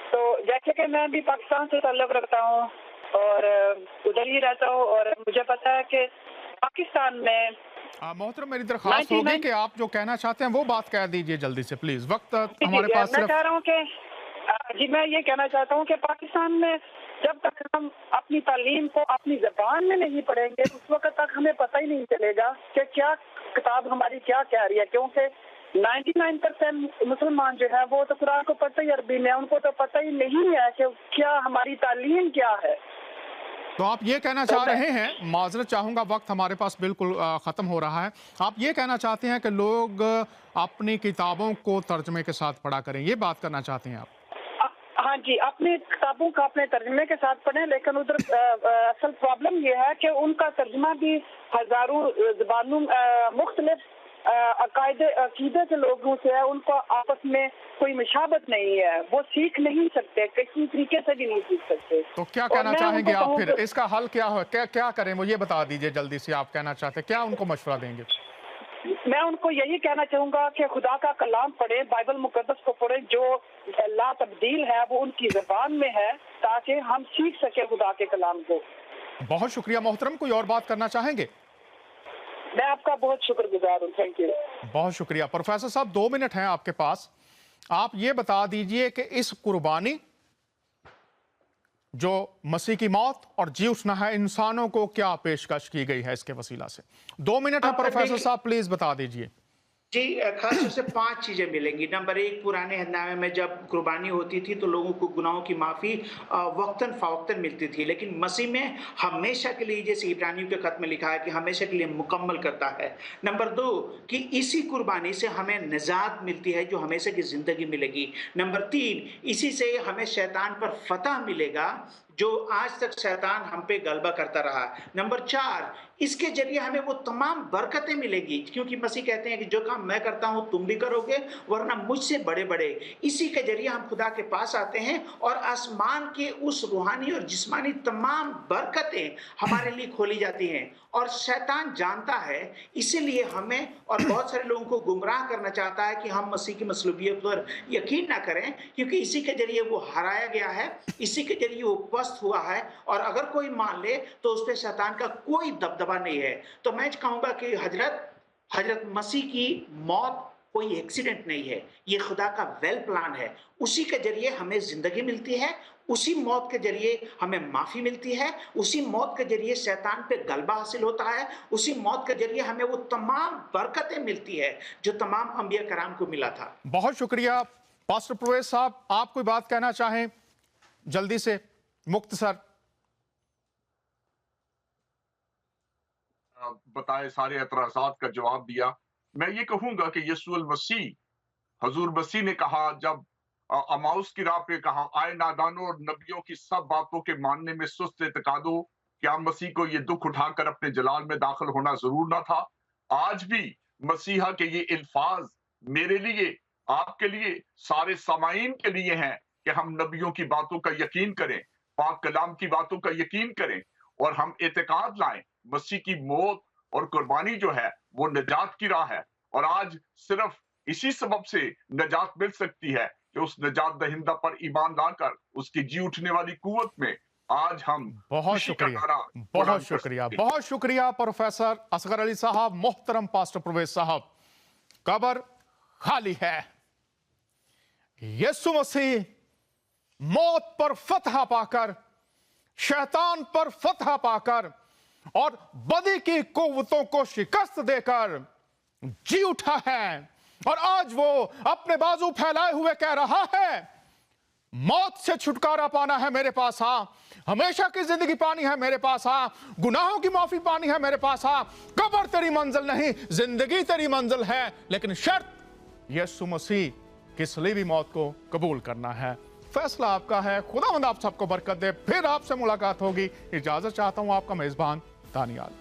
S5: तो जैसे कि मैं भी पाकिस्तान से ताल्लुक़ रखता हूँ और उधर ही रहता हूँ, और मुझे पता है कि पाकिस्तान में
S1: मोहतरम मेरी दरख्वास्त होगी कि आप जो कहना चाहते हैं वो बात कह दीजिए जल्दी से प्लीज, वक्त हमारे पास
S5: मैं चाह रहा हूँ कि जी मैं ये कहना चाहता हूँ कि पाकिस्तान में जब तक हम अपनी तालीम को अपनी ज़बान में नहीं पढ़ेंगे उस वक्त तक हमें पता ही नहीं चलेगा कि क्या किताब हमारी क्या कह रही है, क्योंकि 99% मुसलमान जो है वो तो कुरान को पढ़ते ही अरबी में, उनको तो पता ही नहीं है कि क्या हमारी तालीम क्या है।
S1: तो आप ये कहना चाह रहे हैं, माजरत चाहूंगा वक्त हमारे पास बिल्कुल ख़त्म हो रहा है, आप ये कहना चाहते हैं कि लोग अपनी किताबों को तर्जमे के साथ पढ़ा करें, ये बात करना चाहते हैं आप?
S5: हाँ जी, अपनी किताबों का अपने तर्जुमे के साथ पढ़ें, लेकिन उधर असल प्रॉब्लम ये है कि उनका तर्जुमा भी हजारों ज़बानों मुख्तलिफ अकीदे के लोगों से है, उनको आपस में कोई मुशाबत नहीं है, वो सीख नहीं सकते, किसी तरीके से भी नहीं सीख सकते।
S1: तो क्या कहना चाहेंगे आप फिर? इसका हल क्या हो, क्या करें, वो ये बता दीजिए जल्दी से। आप कहना चाहते हैं, क्या उनको मशवरा देंगे?
S5: मैं उनको यही कहना चाहूंगा कि खुदा का कलाम पढ़े, बाइबल मुकद्दस को पढ़े, जो ला तब्दील है वो उनकी ज़बान में है, ताकि हम सीख सके खुदा के कलाम को।
S1: बहुत शुक्रिया मोहतरम, कोई और बात करना चाहेंगे?
S5: मैं आपका बहुत शुक्रगुजार हूँ, थैंक यू।
S1: बहुत शुक्रिया। प्रोफेसर साहब 2 मिनट हैं आपके पास, आप ये बता दीजिए कि इस कुर्बानी जो मसीह की मौत और जी उठना है, इंसानों को क्या पेशकश की गई है इसके वसीला से? 2 मिनट है प्रोफेसर साहब, प्लीज बता दीजिए।
S3: जी, खास तौर से 5 चीजें मिलेंगी। नंबर 1, पुराने अहदनामे में जब कुर्बानी होती थी तो लोगों को गुनाहों की माफी वक्तन फवक्तन मिलती थी, लेकिन मसीह में हमेशा के लिए, जैसे इब्रानियों के खत में लिखा है कि हमेशा के लिए मुकम्मल करता है। नंबर 2 कि इसी कुर्बानी से हमें निजात मिलती है जो हमेशा की जिंदगी मिलेगी। नंबर 3 इसी से हमें शैतान पर फतह मिलेगा जो आज तक शैतान हम पे गलबा करता रहा। नंबर 4 इसके जरिए हमें वो तमाम बरकतें मिलेगी, क्योंकि मसीह कहते हैं कि जो काम मैं करता हूं तुम भी करोगे, वरना मुझसे बड़े बड़े। इसी के जरिए हम खुदा के पास आते हैं और आसमान के उस रूहानी और जिस्मानी तमाम बरकतें हमारे लिए खोली जाती हैं। और शैतान जानता है, इसीलिए हमें और बहुत सारे लोगों को गुमराह करना चाहता है कि हम मसीह की मसलूबियत पर यकीन ना करें, क्योंकि इसी के जरिए वो हराया गया है, इसी के जरिए वो पस्त हुआ है, और अगर कोई मान ले तो उस पर शैतान का कोई दबदबा नहीं है। तो मैं कहूंगा कि हजरत मसीह की मौत कोई एक्सीडेंट नहीं है, ये खुदा का वेल प्लान है। उसी के जरिए हमें जिंदगी मिलती है, उसी मौत के जरिए हमें माफी मिलती है, उसी मौत के जरिए शैतान पे गलबा हासिल होता है, उसी मौत के जरिए हमें वो तमाम बरकतें मिलती है जो तमाम अंबिया कराम को मिला था।
S1: बहुत शुक्रिया। पास्टर प्रवेश साहब, आप कोई बात कहना चाहें जल्दी से, मुख्तसर?
S2: बताए सारे एतराज़ात का जवाब दिया। मैं ये कहूंगा कि यीशु मसीह, हजूर मसीह ने कहा जब अमाउस की राह पे कहा, आए नादानों और नबियों की सब बातों के मानने में सुस्त एतकादो, क्या मसीह को ये दुख उठाकर अपने जलाल में दाखिल होना जरूर ना था? आज भी मसीहा के ये अल्फाज मेरे लिए, आपके लिए, सारे सामाईन के लिए हैं कि हम नबियों की बातों का यकीन करें, पाक कलाम की बातों का यकीन करें, और हम एतकाद लाएं मसीह की मौत और कुर्बानी जो है वो निजात की राह है। और आज सिर्फ इसी सबब से निजात मिल सकती है कि उस निजात दहिंदा पर ईमान लाकर उसकी जी उठने वाली कुव्वत में आज हम
S1: बहुत शुक्रिया प्रोफेसर असगर अली साहब। मोहतरम पास्टर प्रवेश साहब, कब्र खाली है। यीशु मसीह मौत पर फतह पाकर, शैतान पर फतह पाकर और बदी की कुव्वतों को शिकस्त देकर जी उठा है, और आज वो अपने बाजू फैलाए हुए कह रहा है, मौत से छुटकारा पाना है मेरे पास आ, हमेशा की जिंदगी पानी है मेरे पास आ, गुनाहों की माफी पानी है मेरे पास आ, कब्र तेरी मंजिल नहीं, जिंदगी तेरी मंजिल है, लेकिन शर्त यीशु मसीह की सलीबी मौत को कबूल करना है। फैसला आपका है। खुदावंद आप सबको बरकत दे। फिर आपसे मुलाकात होगी। इजाजत चाहता हूं, आपका मेजबान दानियाल।